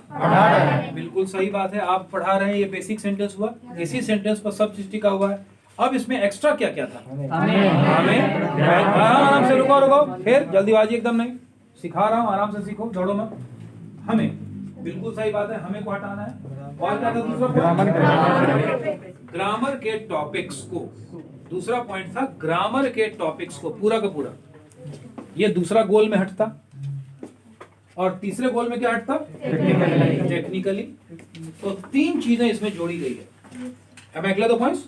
बिल्कुल सही बात है, आप पढ़ा रहे हैं, ये बेसिक सेंटेंस हुआ। इसी सेंटेंस पर सब चीज टिका हुआ है। अब इसमें एक्स्ट्रा क्या क्या था? हमें आराम से रुको, फिर जल्दीबाजी एकदम नहीं, सिखा रहा हूँ, आराम से सीखो, दौड़ो मत। हमें, बिल्कुल सही बात है, हमें को हटाना है। और क्या था दूसरा? ग्रामर के टॉपिक्स को। दूसरा पॉइंट था ग्रामर के टॉपिक्स को, पूरा का पूरा। ये दूसरा गोल में हटता, और तीसरे गोल में क्या हटता? टेक्निकली। तो 3 चीजें इसमें जोड़ी गई है। Am I clear the points?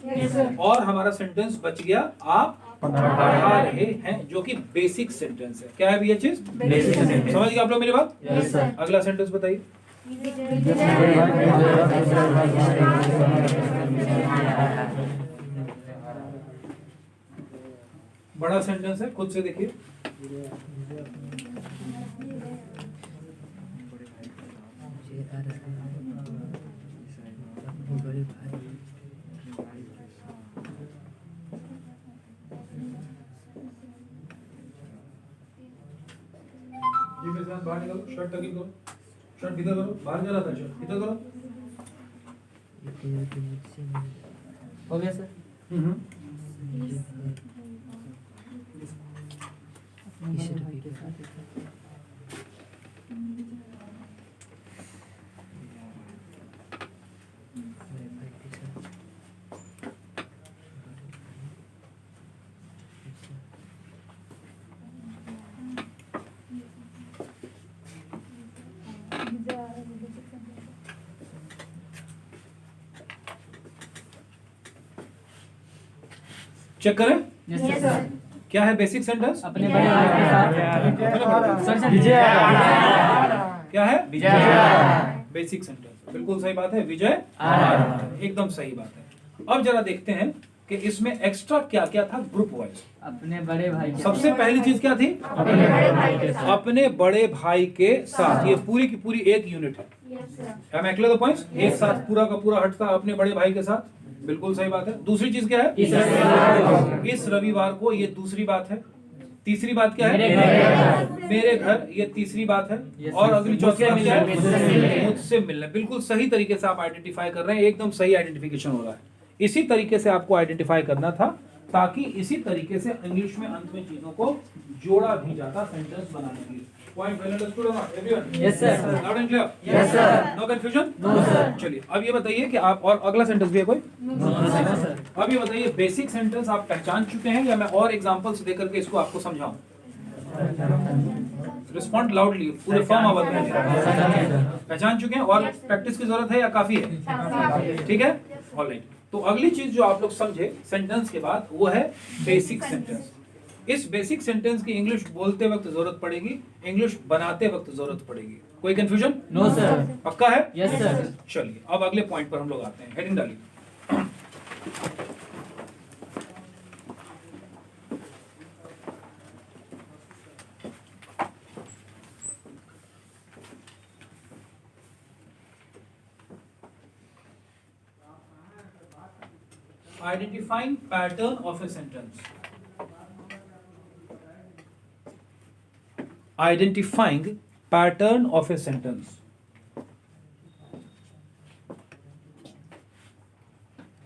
और हमारा सेंटेंस बच गया, आप पढ़ा रहे हैं, जो कि बेसिक सेंटेंस है। क्या है ये चीज? समझ गए आप लोग मेरी बात? अगला सेंटेंस बताइए। बड़ा सेंटेंस है, खुद से देखिए। बड़े भाई जी मेरे साथ बाहर निकलो, शर्ट तक करो, शर्ट भीतर करो, बाहर जा रहा था, शर्ट भीतर करो। हो गया सर। इस रवि के साथ मेरे भाई के साथ चेक करें यस सर। क्या है बेसिक सेंटेंस? अपने बड़े भाई के साथ सर विजय क्या है? बेसिक सेंटेंस, बिल्कुल सही बात है, विजय एकदम सही बात है। अब जरा देखते हैं कि इसमें एक्स्ट्रा क्या क्या था ग्रुप वाइज। अपने बड़े भाई के सबसे पहली चीज क्या थी? अपने बड़े भाई के साथ। ये पूरी की पूरी एक यूनिट है। Am I clear the points? एक साथ पूरा का पूरा हटता अपने बड़े भाई के साथ, बिल्कुल सही बात है। दूसरी चीज क्या है? इस रविवार को, ये दूसरी बात है। तीसरी बात क्या है? मेरे घर, ये तीसरी बात है। और अगली चौथी बात क्या है? मुझसे मिलना। बिल्कुल सही तरीके से आप आइडेंटिफाई कर रहे हैं, एकदम सही आइडेंटिफिकेशन हो रहा है। इसी तरीके से आपको आइडेंटिफाई करना था, ताकि इसी तरीके से इंग्लिश में अंत में चीजों को जोड़ा भी जाता सेंटेंस बनाने के लिए। पॉइंट वेल अंडरस्टूड और not everyone? Yes sir. Loud and clear? Yes sir. No confusion? No sir. चलिए अब ये बताइए कि आप, और अगला सेंटेंस भी है कोई? No sir. अब ये बताइए बेसिक सेंटेंस आप पहचान चुके हैं, या मैं और एग्जांपल्स देकर के इसको आपको समझाऊं? रिस्पॉन्ड लाउडली, पूरे फॉर्म आवाज में। पहचान चुके हैं, और प्रैक्टिस की जरूरत है या काफी है? ठीक है, ऑलराइट। तो अगली चीज जो आप लोग समझे सेंटेंस के बाद, वो है बेसिक सेंटेंस। इस बेसिक सेंटेंस की इंग्लिश बोलते वक्त जरूरत पड़ेगी, इंग्लिश बनाते वक्त जरूरत पड़ेगी। कोई कंफ्यूजन? No sir. पक्का है? Yes sir. चलिए अब अगले पॉइंट पर हम लोग आते हैं। हेडिंग डालिए। Identifying pattern of a sentence. Identifying pattern of a sentence.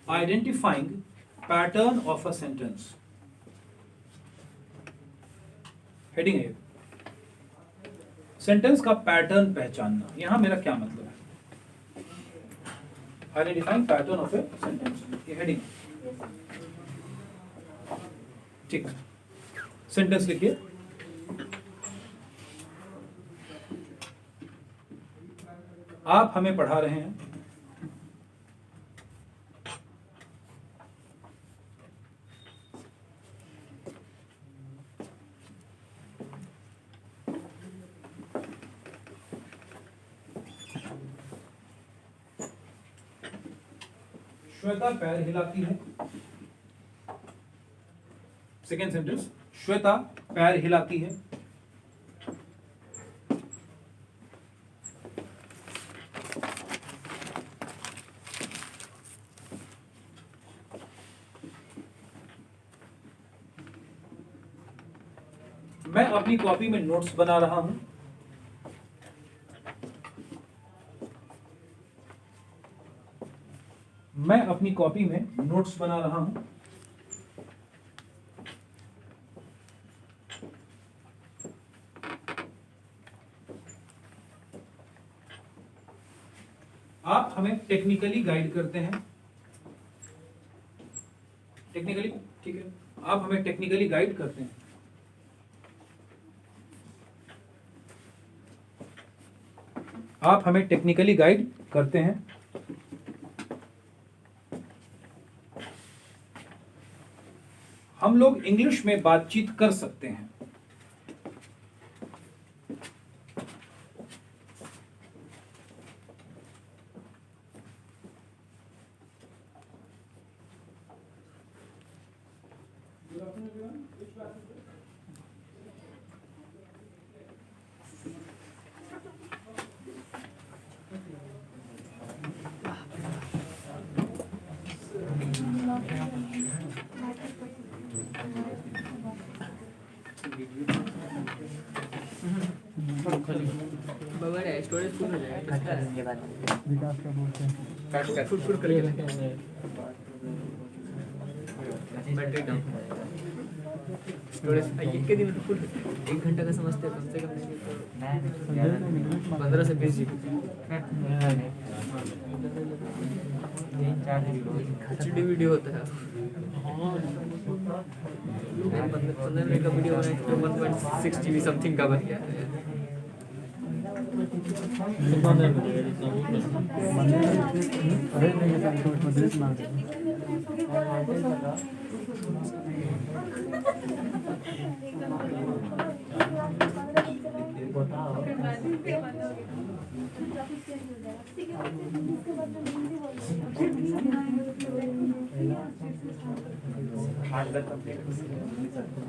Identifying pattern of a sentence. Heading है सेंटेंस का पैटर्न पहचानना। यहां मेरा क्या मतलब है? Identifying pattern of a sentence, ये हेडिंग। ठीक, सेंटेंस लिखिए। आप हमें पढ़ा रहे हैं, श्वेता पैर हिलाती है। सेकेंड सेंटेंस, श्वेता पैर हिलाती है। मैं अपनी कॉपी में नोट्स बना रहा हूं। मैं अपनी कॉपी में नोट्स बना रहा हूं। आप हमें टेक्निकली गाइड करते हैं। टेक्निकली, ठीक है, आप हमें टेक्निकली गाइड करते हैं। आप हमें टेक्निकली गाइड करते हैं। हम लोग इंग्लिश में बातचीत कर सकते हैं। बगैर स्टोरेज फुल हो जाएगा। विकास का बोलते हैं। काट फुट फुट करके बैटरी डाउन। स्टोरेज एक के दिन फुल 1 घंटा का समझते हैं, कम से कम 15 से 20 GB HD वीडियो होता है। 15 मिनट का वीडियो बनाए तो 1.6 GB समथिंग का बन गया है। अरे नहीं सर, तो मद्रेस ना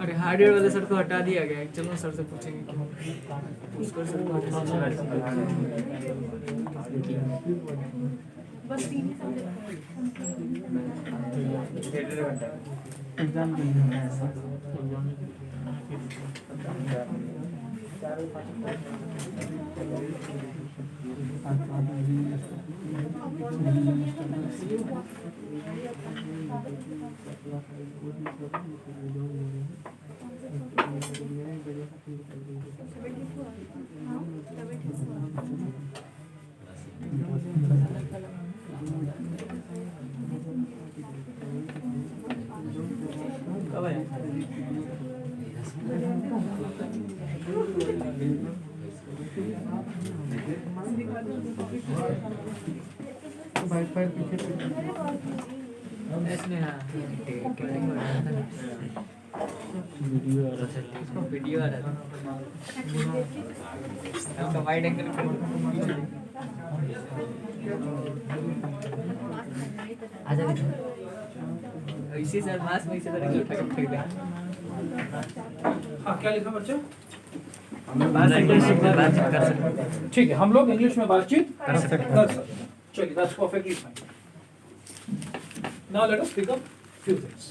अरे हार्डवेयर वाले सर को हटा दिया गया है। चलो सर से पूछेंगे क्यों। उसको सर को एग्जाम के लिए वाईफाई पीछे इसमें हाँ वीडियो आ रहा था। उसका वाइड एंगल इसी सर मास में इसी तरह की उठा के फेंक दें। हाँ, क्या लिखा बच्चा? बात कर सकते हैं। ठीक है, हम लोग इंग्लिश में बातचीत कर सकते हैं। चलिए, that's perfectly fine. Now let us pick up few things.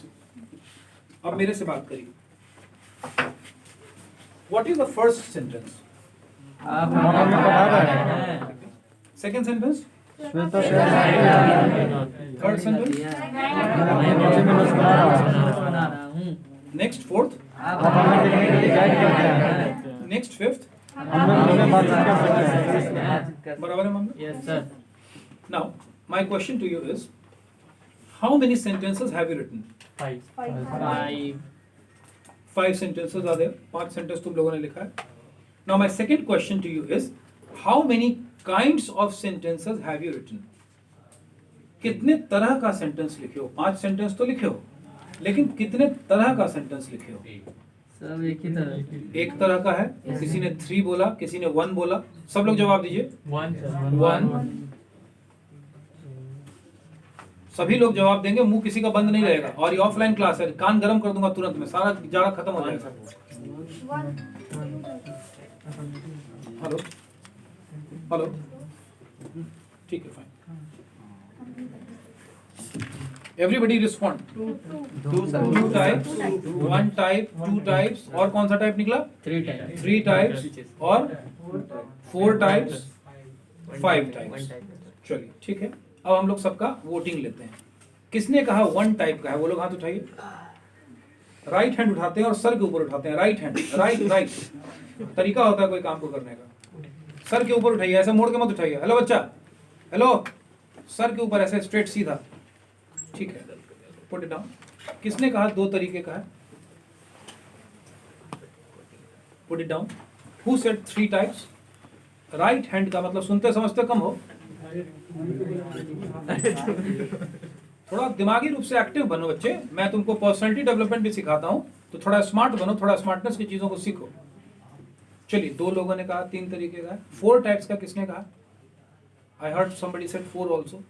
अब मेरे से बात करिए। What is the first sentence? Second sentence? Third sentence? Next fourth? Next fifth? बराबर है मामला? Yes sir. Now, my question to you is, how many sentences have you written? 5. 5 sentences are there. 5 sentences तुम लोगों ने लिखा है. Now, my second question to you is, how many kinds of sentences have you written? कितने तरह का sentence लिखे हो? 5 सेंटेंस तो लिखे हो, लेकिन कितने तरह का सेंटेंस लिखे हो? सब एक ही तरह। एक तरह का है। किसी ने 3 बोला, किसी ने 1 बोला। सब लोग जवाब दीजिए। 1। सभी लोग जवाब देंगे, मुंह किसी का बंद नहीं रहेगा। और ये ऑफलाइन क्लास है, कान गर्म कर दूंगा तुरंत में, सारा जाड़ा खत्म हो जाएगा। हेलो हेलो, ठीक है, fine. Everybody respond. To sir. 2 types, 1 type, 2 types, और कौन सा टाइप निकला? 3 टाइप्स, और 4 टाइप्स, 5 टाइप्स। चलिए ठीक है, अब हम लोग सबका वोटिंग लेते हैं। किसने कहा 1 टाइप का है, वो लोग हाथ उठाइए। राइट हैंड उठाते हैं और सर के ऊपर उठाते हैं। राइट हैंड, राइट तरीका होता है कोई काम को करने का। सर के ऊपर उठाइए, ऐसे मोड़ के मत उठाइए। हेलो बच्चा, हेलो, सर के ऊपर ऐसे स्ट्रेट सीधा, ठीक है। Put it down. किसने कहा 2 तरीके का है? Put it down. Who said 3 types? Right hand का मतलब सुनते समझते कम हो, थोड़ा दिमागी रूप से एक्टिव बनो बच्चे। मैं तुमको पर्सनालिटी डेवलपमेंट भी सिखाता हूं, तो थोड़ा स्मार्ट बनो, थोड़ा स्मार्टनेस की चीजों को सीखो। चलिए, 2 लोगों ने कहा 3 तरीके का है। 4 टाइप्स का किसने कहा? I heard somebody said 4 also.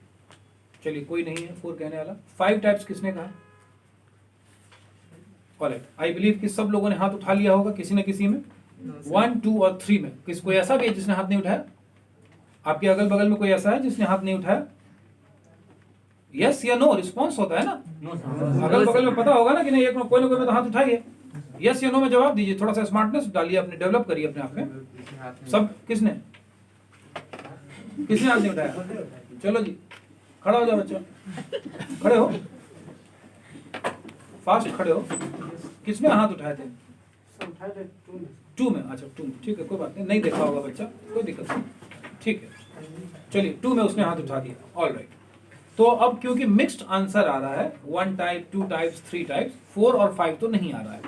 चलिए, कोई नहीं है 4 कहने वाला। 5 टाइप्स किसने कहा? ऑलराइट, आई बिलीव कि सब लोगों ने हाथ उठा लिया होगा किसी न किसी में। 1, 2 और 3 में किस कोई ऐसा भी है जिसने हाथ नहीं उठाया? आपके अगल बगल में कोई ऐसा है जिसने हाथ नहीं उठाया? यस या नो रिस्पॉन्स होता है ना। अगल बगल में पता होगा ना कि नहीं, एक में कोई ना कोई में तो हाथ उठाइए। यस या नो में जवाब दीजिए, थोड़ा सा स्मार्टनेस डालिए अपने, डेवलप करिए अपने आप में। सब किसने हाथ नहीं उठाया? चलो जी, खड़ा हो जाओ बच्चा, खड़े हो, फास्ट खड़े हो। किसने हाथ उठाए थे? 2 में। अच्छा 2 में, ठीक है, कोई बात नहीं देखा होगा बच्चा, कोई दिक्कत नहीं, ठीक है। चलिए, 2 में उसने हाथ उठा दिया। ऑल राइट, तो अब क्योंकि मिक्स्ड आंसर आ रहा है, 1 टाइप, 2 टाइप्स, 3 टाइप्स, 4 और 5 तो नहीं आ रहा है,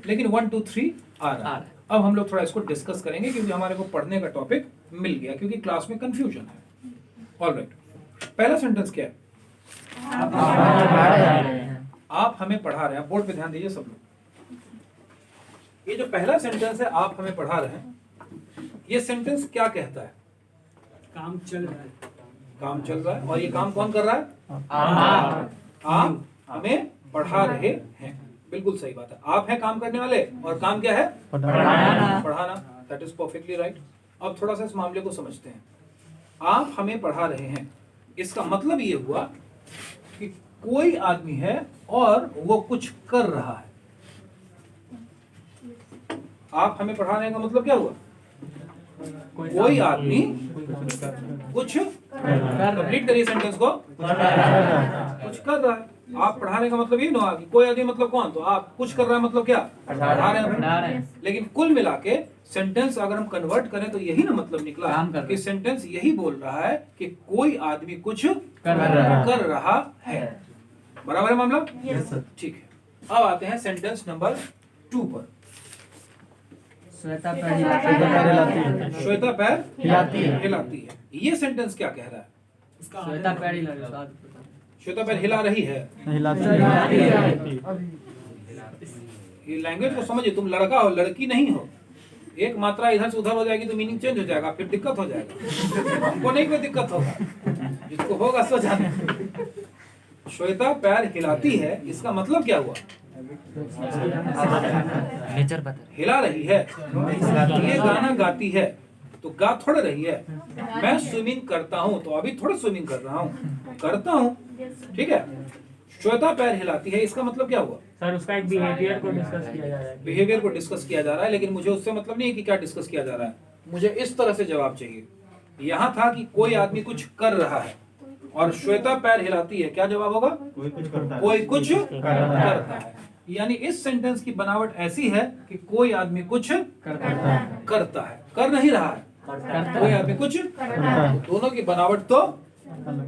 लेकिन 1, 2, 3 आ रहा है। अब हम लोग थोड़ा इसको डिस्कस करेंगे, क्योंकि हमारे को पढ़ने का टॉपिक मिल गया, क्योंकि क्लास में कंफ्यूजन है। ऑल राइट, पहला सेंटेंस क्या है? आप हमें पढ़ा रहे हैं। बोर्ड पे ध्यान दीजिए सब लोग। ये जो पहला सेंटेंस है, आप हमें पढ़ा रहे हैं, ये सेंटेंस क्या कहता है? काम चल रहा है। काम चल रहा है। और ये काम कौन कर रहा है? आप हमें पढ़ा रहे हैं। बिल्कुल सही बात है, आप हैं काम करने वाले, और काम क्या है? पढ़ाना। That is perfectly right. अब थोड़ा सा इस मामले को समझते हैं। आप हमें पढ़ा रहे हैं, इसका मतलब ये हुआ कि कोई आदमी है और वो कुछ कर रहा है। आप हमें पढ़ाने का मतलब क्या हुआ? कोई आदमी कुछ, कंप्लीट करिए सेंटेंस को, कुछ कर रहा है। आप पढ़ाने का मतलब ये ना कि कोई आदमी मतलब कौन, तो आप कुछ कर रहा है मतलब क्या? पढ़ा रहे हैं। लेकिन कुल मिला के सेंटेंस अगर हम कन्वर्ट करें तो यही ना मतलब निकला कि सेंटेंस यही बोल रहा है कि कोई आदमी कुछ कर रहा है। बराबर है मामला? ठीक है, अब आते हैं सेंटेंस नंबर 2 पर। श्वेता पैर हिलाती है। ये सेंटेंस क्या कह रहा है? श्वेता पैर हिला श्वेता पैर हिला रही है। ये लैंग्वेज को समझिए, तुम लड़का हो, लड़की नहीं हो। एक मात्रा इधर से उधर हो जाएगी तो मीनिंग चेंज हो जाएगा, फिर दिक्कत हो जाएगा। हमको नहीं कोई दिक्कत होगा, जिसको होगा सो जाने। श्वेता पैर हिलाती है, इसका मतलब क्या हुआ? नेचर बता, हिला रही है। ये गाना गाती है तो गा थोड़ा रही है। मैं स्विमिंग करता हूँ तो अभी थोड़ा स्विमिंग कर रहा हूँ, करता हूँ, ठीक है। श्वेता पैर हिलाती है, इसका मतलब क्या हुआ? सर उसका एक बिहेवियर को डिस्कस किया जा रहा है। बिहेवियर को डिस्कस किया जा रहा है, लेकिन मुझे उससे मतलब नहीं है कि क्या डिस्कस किया जा रहा है। मुझे इस तरह से जवाब चाहिए। यहाँ था कि कोई आदमी कुछ कर रहा है और श्वेता पैर हिलाती है, क्या जवाब होगा? कोई कुछ करता है। कोई कुछ करता है। यानी इस सेंटेंस की बनावट ऐसी है कि कोई आदमी कुछ करता है, कर नहीं रहा है। कोई आदमी कुछ, दोनों की बनावट तो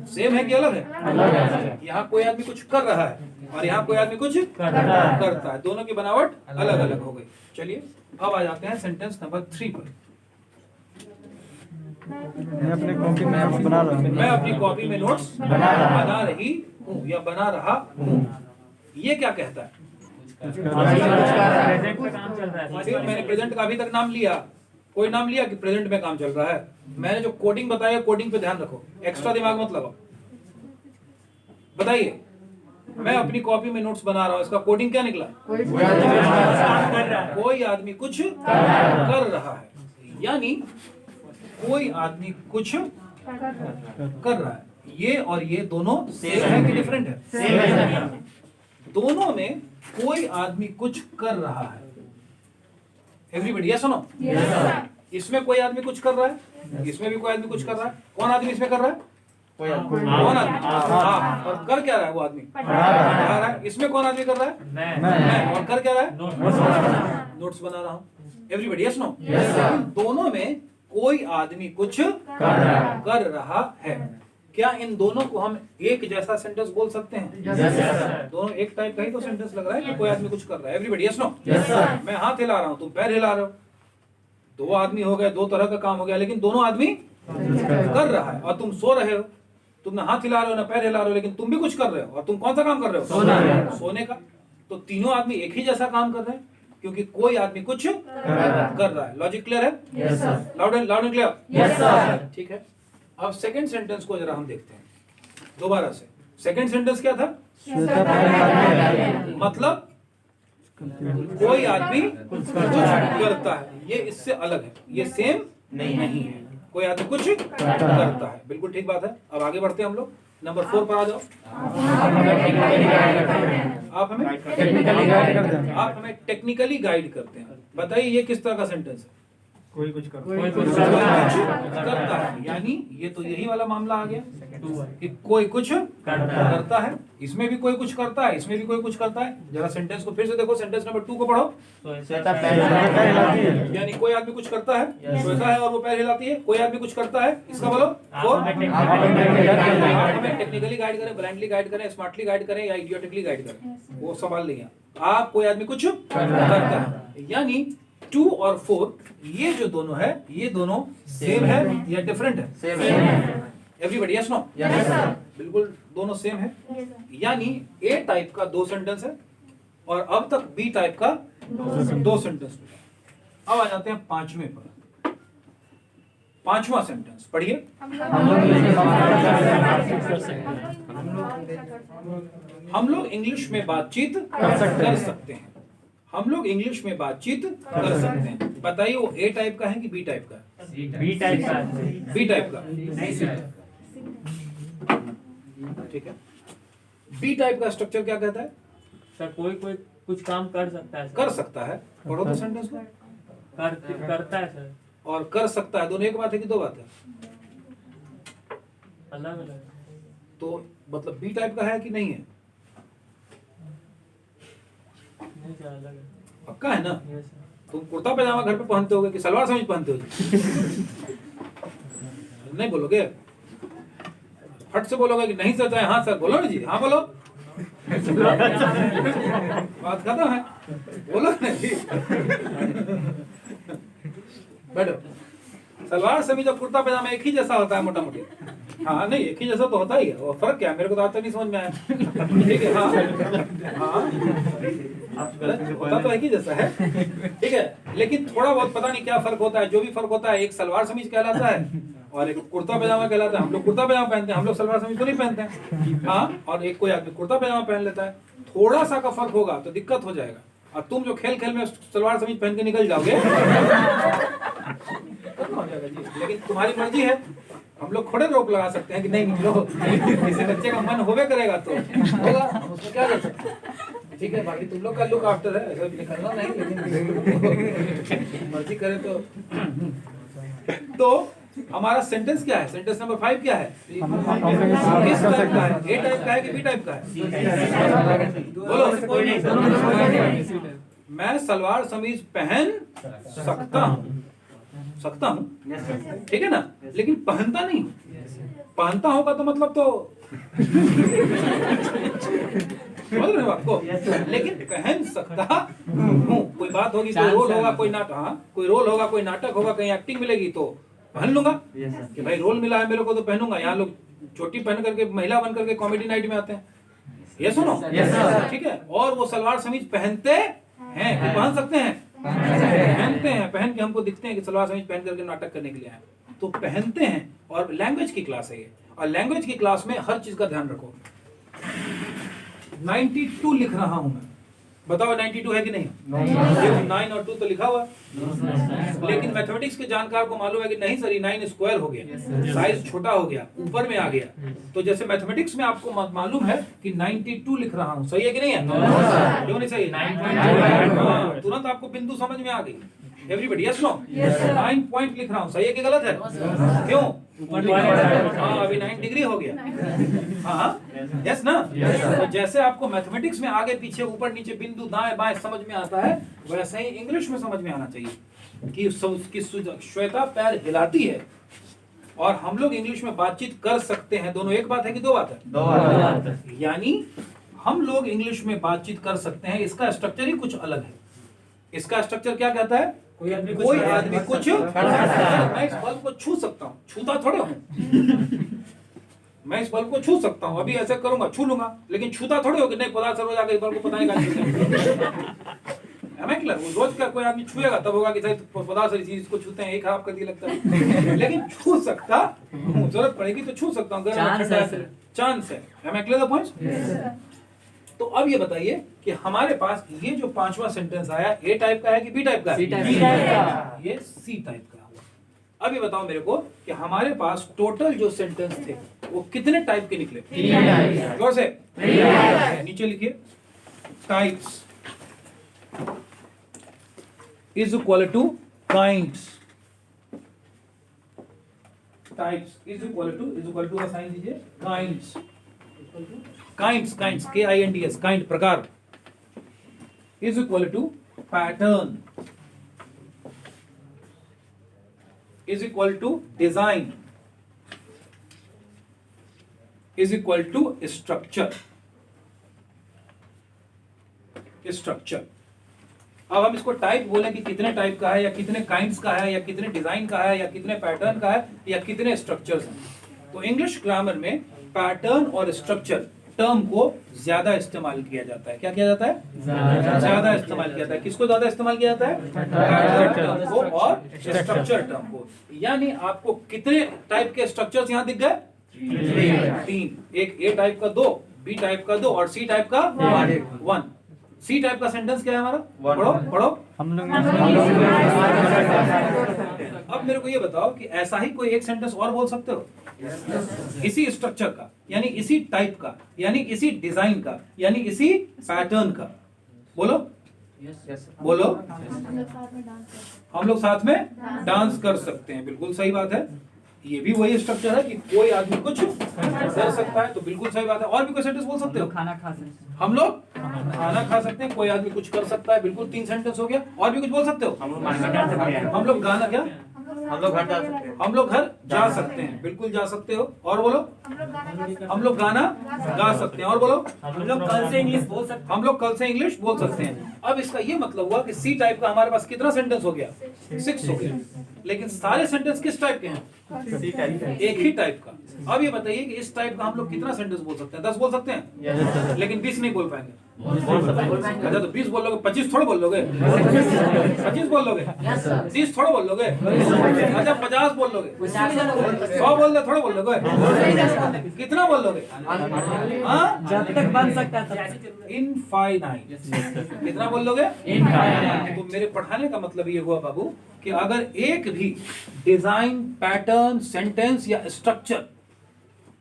सेम है कि अलग है? यहाँ कोई आदमी कुछ कर रहा है और यहाँ कोई आदमी कुछ करता है, दोनों की बनावट अलग अलग हो गई। चलिए, अब आ जाते हैं सेंटेंस नंबर 3 पर। मैं अपने कॉपी में नोट्स बना रहा हूँ। मैं अपनी कॉपी में नोट्स बना रही हूँ या बना रहा हूँ। ये क्या कहता है? प्रेजेंट में काम चल रहा है। फिर मैंने प्रेजेंट का अभी तक नाम लिया, कोई नाम लिया कि प्रेजेंट में काम चल रहा है। मैंने जो कोडिंग बताया, कोडिंग पे ध्यान रखो, एक्स्ट्रा दिमाग मत लगाओ। बताइए, मैं अपनी कॉपी में नोट्स बना रहा हूँ, इसका कोडिंग क्या निकला? कोई आदमी कुछ कर रहा है, यानी कोई आदमी कुछ कर रहा है। ये और ये दोनों सेम है कि डिफरेंट है? सेम है। दोनों में कोई आदमी कुछ कर रहा है। एवरीबॉडी यस सुनो। इसमें कोई आदमी कुछ कर रहा है, इसमें भी कोई आदमी कुछ कर रहा है। कौन आदमी इसमें कर रहा है? कोई आदमी। कौन आदमी? हाँ, और कर क्या रहा है वो आदमी? पढ़ा रहा है। इसमें कौन आदमी कर रहा है? मैं। और कर क्या रहा है? नोट्स बना रहा हूँ। Everybody yes no. दोनों में कोई आदमी कुछ कर रहा है। क्या इन दोनों को हम एक जैसा सेंटेंस बोल सकते हैं? दोनों एक टाइप का ही तो सेंटेंस लग रहा है कि कोई आदमी कुछ कर रहा है। Everybody yes no. मैं हाथ हिला रहा हूँ, तुम पैर हिला रहे हो, दो आदमी हो गए, दो तरह का काम हो गया, लेकिन दोनों आदमी कर रहा है। और तुम सो रहे हो, तुम ना हाथ हिला रहे हो ना पैर हिला रहे हो, लेकिन तुम भी कुछ कर रहे हो। और तुम कौन सा काम कर रहे हो? सोने का। तो तीनों आदमी एक ही जैसा काम कर रहे हैं, क्योंकि कोई आदमी कुछ कर रहा है। लॉजिक क्लियर है? Loud and clear? ठीक है। अब सेकंड सेंटेंस को जरा हम देखते हैं दोबारा से। सेकंड सेंटेंस क्या था? मतलब कोई आदमी कुछ करता है। ये इससे अलग है, ये सेम नहीं है। कोई आदमी कुछ करता है, बिल्कुल ठीक बात है। अब आगे बढ़ते हैं हम लोग। नंबर 4 पर आ जाओ। आप हमें टेक्निकली गाइड करते हैं। बताइए ये किस तरह का सेंटेंस है? कोई कुछ कर करता है, यानी ये तो यही वाला मामला आ गया कि कोई कुछ करता है। इसमें भी कोई कुछ करता है, इसमें भी कोई कुछ करता है। जरा सेंटेंस को फिर से देखो, सेंटेंस नंबर 2 को पढ़ो। यानी कोई आदमी कुछ करता है, सोता है और वो पैर हिलाती है। कोई आदमी कुछ करता है, इसका बोलो। हमें टेक्निकली गाइड करें, ब्लाइंडली गाइड करें, स्मार्टली गाइड करें या इडियोटिकली गाइड करें, वो सवाल नहीं है। आप कोई आदमी कुछ करता है, यानी 2 और 4 ये जो दोनों है, ये दोनों सेम है या डिफरेंट है? सेम है। Everybody yes no? बिल्कुल दोनों सेम है। यानी ए टाइप का 2 सेंटेंस है और अब तक बी टाइप का 2 सेंटेंस। अब आ जाते हैं 5वें पर। 5वां सेंटेंस पढ़िए। हम लोग इंग्लिश में बातचीत कर सकते हैं। हम लोग इंग्लिश में बातचीत कर सकते हैं। बताइए वो ए टाइप का है कि बी टाइप का है? बी टाइप का। बी टाइप का, ठीक है। बी टाइप का स्ट्रक्चर क्या कहता है? सर कोई कुछ काम कर सकता है। कर सकता है। पढ़ो तो सेंटेंस को। करता है सर और कर सकता है, दोनों एक बात है कि 2 बात है? अलग अलग। तो मतलब बी टाइप का है कि नहीं है? नहीं सर अलग है। पक्का है ना? Yes sir. तुम कुर्ता पैजामा घर पे पहनते होगे कि सलवार समीज पहनते हो? नहीं बोलोगे? फट से बोलोगे कि नहीं सर? चाहे हाँ सर बोलो ना जी। हाँ बोलो। बात खत्म है, बोलो ना जी। बैठो। सलवार समीज और कुर्ता पैजामा एक ही जैसा होता है मोटा मोटी। हाँ नहीं, एक ही जैसा तो होता ही है। और फर्क क्या है मेरे को तो आज तक नहीं समझ में आया। ठीक है। हाँ होता तो एक ही जैसा है, ठीक है। लेकिन थोड़ा बहुत पता नहीं क्या फर्क होता है। जो भी फर्क होता है, एक सलवार समीज कहलाता है और एक कुर्ता पैजामा कहलाता है। हम लोग कुर्ता पैजामा पहनते हैं, हम लोग सलवार समीज तो नहीं पहनते हैं। हाँ, और एक कोई आदमी कुर्ता पैजामा पहन लेता है। थोड़ा सा का फर्क होगा तो दिक्कत हो जाएगा। और तुम जो खेल खेल में सलवार समीज पहन के निकल जाओगे हो जाएगा जी। लेकिन तुम्हारी मर्जी है, हम लोग थोड़े रोक लगा सकते हैं कि नहीं निकलो। किसी बच्चे का मन होवे करेगा तो होगा, हम उसमें क्या कर सकते हैं। ठीक है, बाकी तुम लोग का लुक आफ्टर है, ऐसा निकलना नहीं, लेकिन मर्जी करे तो हमारा सेंटेंस क्या है? सेंटेंस नंबर 5 क्या है? किस टाइप का है? ए टाइप का है कि बी टाइप का है? बोलो। मैं सलवार समीज पहन सकता हूँ, ठीक है ना, लेकिन पहनता नहीं। पहनता होगा तो मतलब तो समझ रहे हो आपको? लेकिन पहन सकता हूँ। कोई बात होगी, कोई रोल होगा, कोई नाटक, हाँ कोई रोल होगा, कोई नाटक होगा, कहीं एक्टिंग मिलेगी तो पहन लूंगा कि भाई रोल मिला है मेरे को तो पहनूंगा। यहाँ लोग चोटी पहन करके महिला बन करके कॉमेडी नाइट में आते हैं। ये सुनो, ठीक है। और वो सलवार समीज पहनते हैं कि पहन सकते हैं? पहनते हैं। पहन के हमको दिखते हैं कि सलवार समीज पहन करके नाटक करने के लिए आए, तो पहनते हैं। और लैंग्वेज की क्लास है ये, और लैंग्वेज की क्लास में हर चीज का ध्यान रखो। 92 लिख रहा हूं मैं, बताओ 92 है कि नहीं? देखो 9 और 2 तो लिखा हुआ है। लेकिन मैथमेटिक्स के जानकार को मालूम है कि नहीं सर, ये 9 स्क्वायर हो गया, साइज छोटा हो गया, ऊपर में आ गया। तो जैसे मैथमेटिक्स में आपको मालूम है कि 92 लिख रहा हूं, सही है कि नहीं है? क्यों नहीं सही है? तुरंत आपको बिंदु समझ में आ गई। Everybody yes no? 9 पॉइंट लिख रहा हूं, सही है कि गलत है? क्यों? हाँ, अभी 9 डिग्री हो गया। हाँ यस ना? तो जैसे आपको मैथमेटिक्स में आगे पीछे ऊपर नीचे बिंदु दाएं बाएं समझ में आता है, वैसे ही इंग्लिश में समझ में आना चाहिए कि श्वेता पैर हिलाती है और हम लोग इंग्लिश में बातचीत कर सकते हैं। दोनों एक बात है कि दो बात है? दो बात। यानी हम लोग इंग्लिश में बातचीत कर सकते हैं, इसका स्ट्रक्चर ही कुछ अलग है। इसका स्ट्रक्चर क्या कहता है? कोई आदमी कुछ मैं इस बल्ब को छू सकता हूँ, छूता थोड़े हूँ। मैं इस बल्ब को छू सकता हूँ, अभी ऐसे करूंगा, छू लूंगा, लेकिन छूता थोड़े हो कि नहीं पता चलो जाकर इस बल्ब को पता नहीं क्या रोज का कोई आदमी छुएगा तब होगा कि पता सारी चीज को छूते हैं, एक खराब कर दिया लगता है। लेकिन छू सकता हूँ, जरूरत पड़ेगी तो छू सकता हूँ, चांस है। Am I clear the point? तो अब ये बताइए कि हमारे पास ये जो पांचवा सेंटेंस आया, ए टाइप का है कि बी टाइप का? ये सी टाइप का हुआ। अब ये बताओ मेरे को कि हमारे पास टोटल जो सेंटेंस थे वो कितने टाइप के निकले? जोर से नीचे लिखिए। Types is equal to kinds. Types is equal to का साइन दीजिए, काइंड्स। काइंड्स KINDS, काइंड प्रकार, is equal to pattern, is equal to design, is equal to structure. अब हम इसको टाइप बोले कि कितने टाइप का है, या कितने काइंड्स का है, या कितने डिजाइन का है, या कितने पैटर्न का है, या कितने स्ट्रक्चर्स हैं। तो इंग्लिश ग्रामर में पैटर्न और स्ट्रक्चर टर्म को ज्यादा इस्तेमाल किया जाता है। क्या किया जाता है? ज्यादा इस्तेमाल किया जाता है। किसको ज्यादा इस्तेमाल किया जाता है? पैटर्न टर्म को और स्ट्रक्चर टर्म को। यानी आपको कितने टाइप के स्ट्रक्चर्स यहाँ दिख गए? 3। एक ए टाइप का 2, बी टाइप का 2 और सी टाइप का 1। सी टाइप का सेंटेंस क्या है हमारा? पढ़ो। हम लोग अब मेरे को ये बताओ कि ऐसा ही कोई एक सेंटेंस और बोल सकते हो? इसी स्ट्रक्चर का, यानी इसी टाइप का, यानी इसी डिजाइन का, यानी इसी पैटर्न का। बोलो बोलो। हम लोग साथ में डांस कर सकते हैं, बिल्कुल सही बात है। ये भी वही स्ट्रक्चर है कि कोई आदमी कुछ कर सकता है, तो बिल्कुल सही बात है। और भी कोई सेंटेंस बोल सकते हो? खाना खा सकते हैं, हम लोग खाना खा सकते हैं, कोई आदमी कुछ कर सकता है, बिल्कुल 3 सेंटेंस हो गया। और भी कुछ बोल सकते हो? हम लोग गाना क्या? हम लोग घर जा सकते हैं। हम लोग घर जा सकते हैं, बिल्कुल जा सकते हो। और बोलो। हम लोग गाना गा सकते हैं। और बोलो। हम लोग कल से इंग्लिश बोल सकते हैं। हम लोग कल से इंग्लिश बोल सकते हैं। अब इसका ये मतलब हुआ कि सी टाइप का हमारे पास कितना सेंटेंस हो गया? 6 हो गया। लेकिन सारे सेंटेंस किस टाइप के हैं? एक ही टाइप का। अब ये बताइए कि इस टाइप का हम लोग कितना सेंटेंस बोल सकते हैं? 10 बोल सकते हैं, लेकिन 20 नहीं बोल पाएंगे। अच्छा तो 20 बोल लोगे, 25 थोड़ा बोल लोगे? 25 बोल लोगे? 30 थोड़ा बोल लोगे? अच्छा 50 बोल लोगे? 100 बोल दे थोड़ा बोल लोगे? कितना बोल लोगे? जब तक बन सकता है इनफाइनाइट। कितना बोल लोगे? तो मेरे पढ़ाने का मतलब ये हुआ बाबू कि अगर एक भी डिजाइन, पैटर्न, सेंटेंस या स्ट्रक्चर,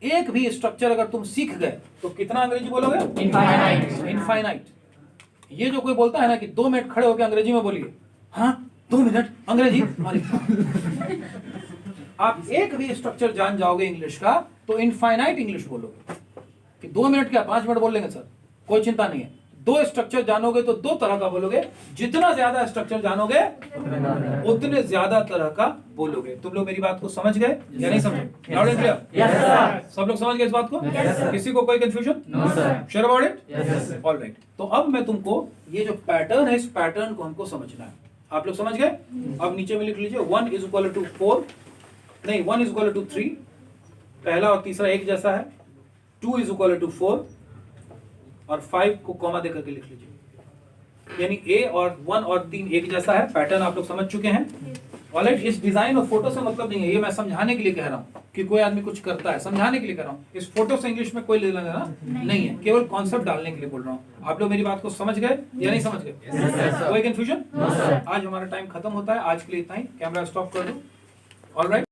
एक भी स्ट्रक्चर अगर तुम सीख गए तो कितना अंग्रेजी बोलोगे? इनफाइनाइट। ये जो कोई बोलता है ना कि 2 मिनट खड़े होकर अंग्रेजी में बोलिए, हाँ 2 मिनट अंग्रेजी। आप एक भी स्ट्रक्चर जान जाओगे इंग्लिश का तो इनफाइनाइट इंग्लिश बोलोगे। कि 2 मिनट क्या 5 मिनट बोल लेंगे सर, कोई चिंता नहीं है। 2 स्ट्रक्चर जानोगे तो 2 तरह का बोलोगे। जितना ज्यादा स्ट्रक्चर जानोगे उतने ज्यादा तरह का बोलोगे। तुम लोग मेरी बात को समझ गए या नहीं समझे? Loud and clear? सब लोग समझ गए इस बात को? किसी को कोई confusion? Sure about it? Alright. तो अब मैं तुमको ये जो पैटर्न है, इस पैटर्न को हमको समझना है। आप लोग समझ गए? अब नीचे में लिख लीजिए 1 = 4, नहीं 1 = 3, पहला और तीसरा एक जैसा है। 2 = 4 और 5 को कॉमा देकर के लिख लीजिए। यानी A और 1 और 3 एक जैसा है। पैटर्न आप लोग समझ चुके हैं। ऑलराइट। इस डिजाइन और फोटो से मतलब नहीं है, ये मैं समझाने के लिए कह रहा हूं। कि कोई आदमी कुछ करता है, समझाने के लिए कर रहा हूँ। इस फोटो से इंग्लिश में कोई लेना देना नहीं है, केवल कॉन्सेप्ट डालने के लिए बोल रहा हूँ। आप लोग मेरी बात को समझ गए या नहीं समझ गए? कोई कंफ्यूजन? आज हमारा टाइम खत्म होता है, आज के लिए इतना ही। कैमरा स्टॉप कर दो। ऑलराइट।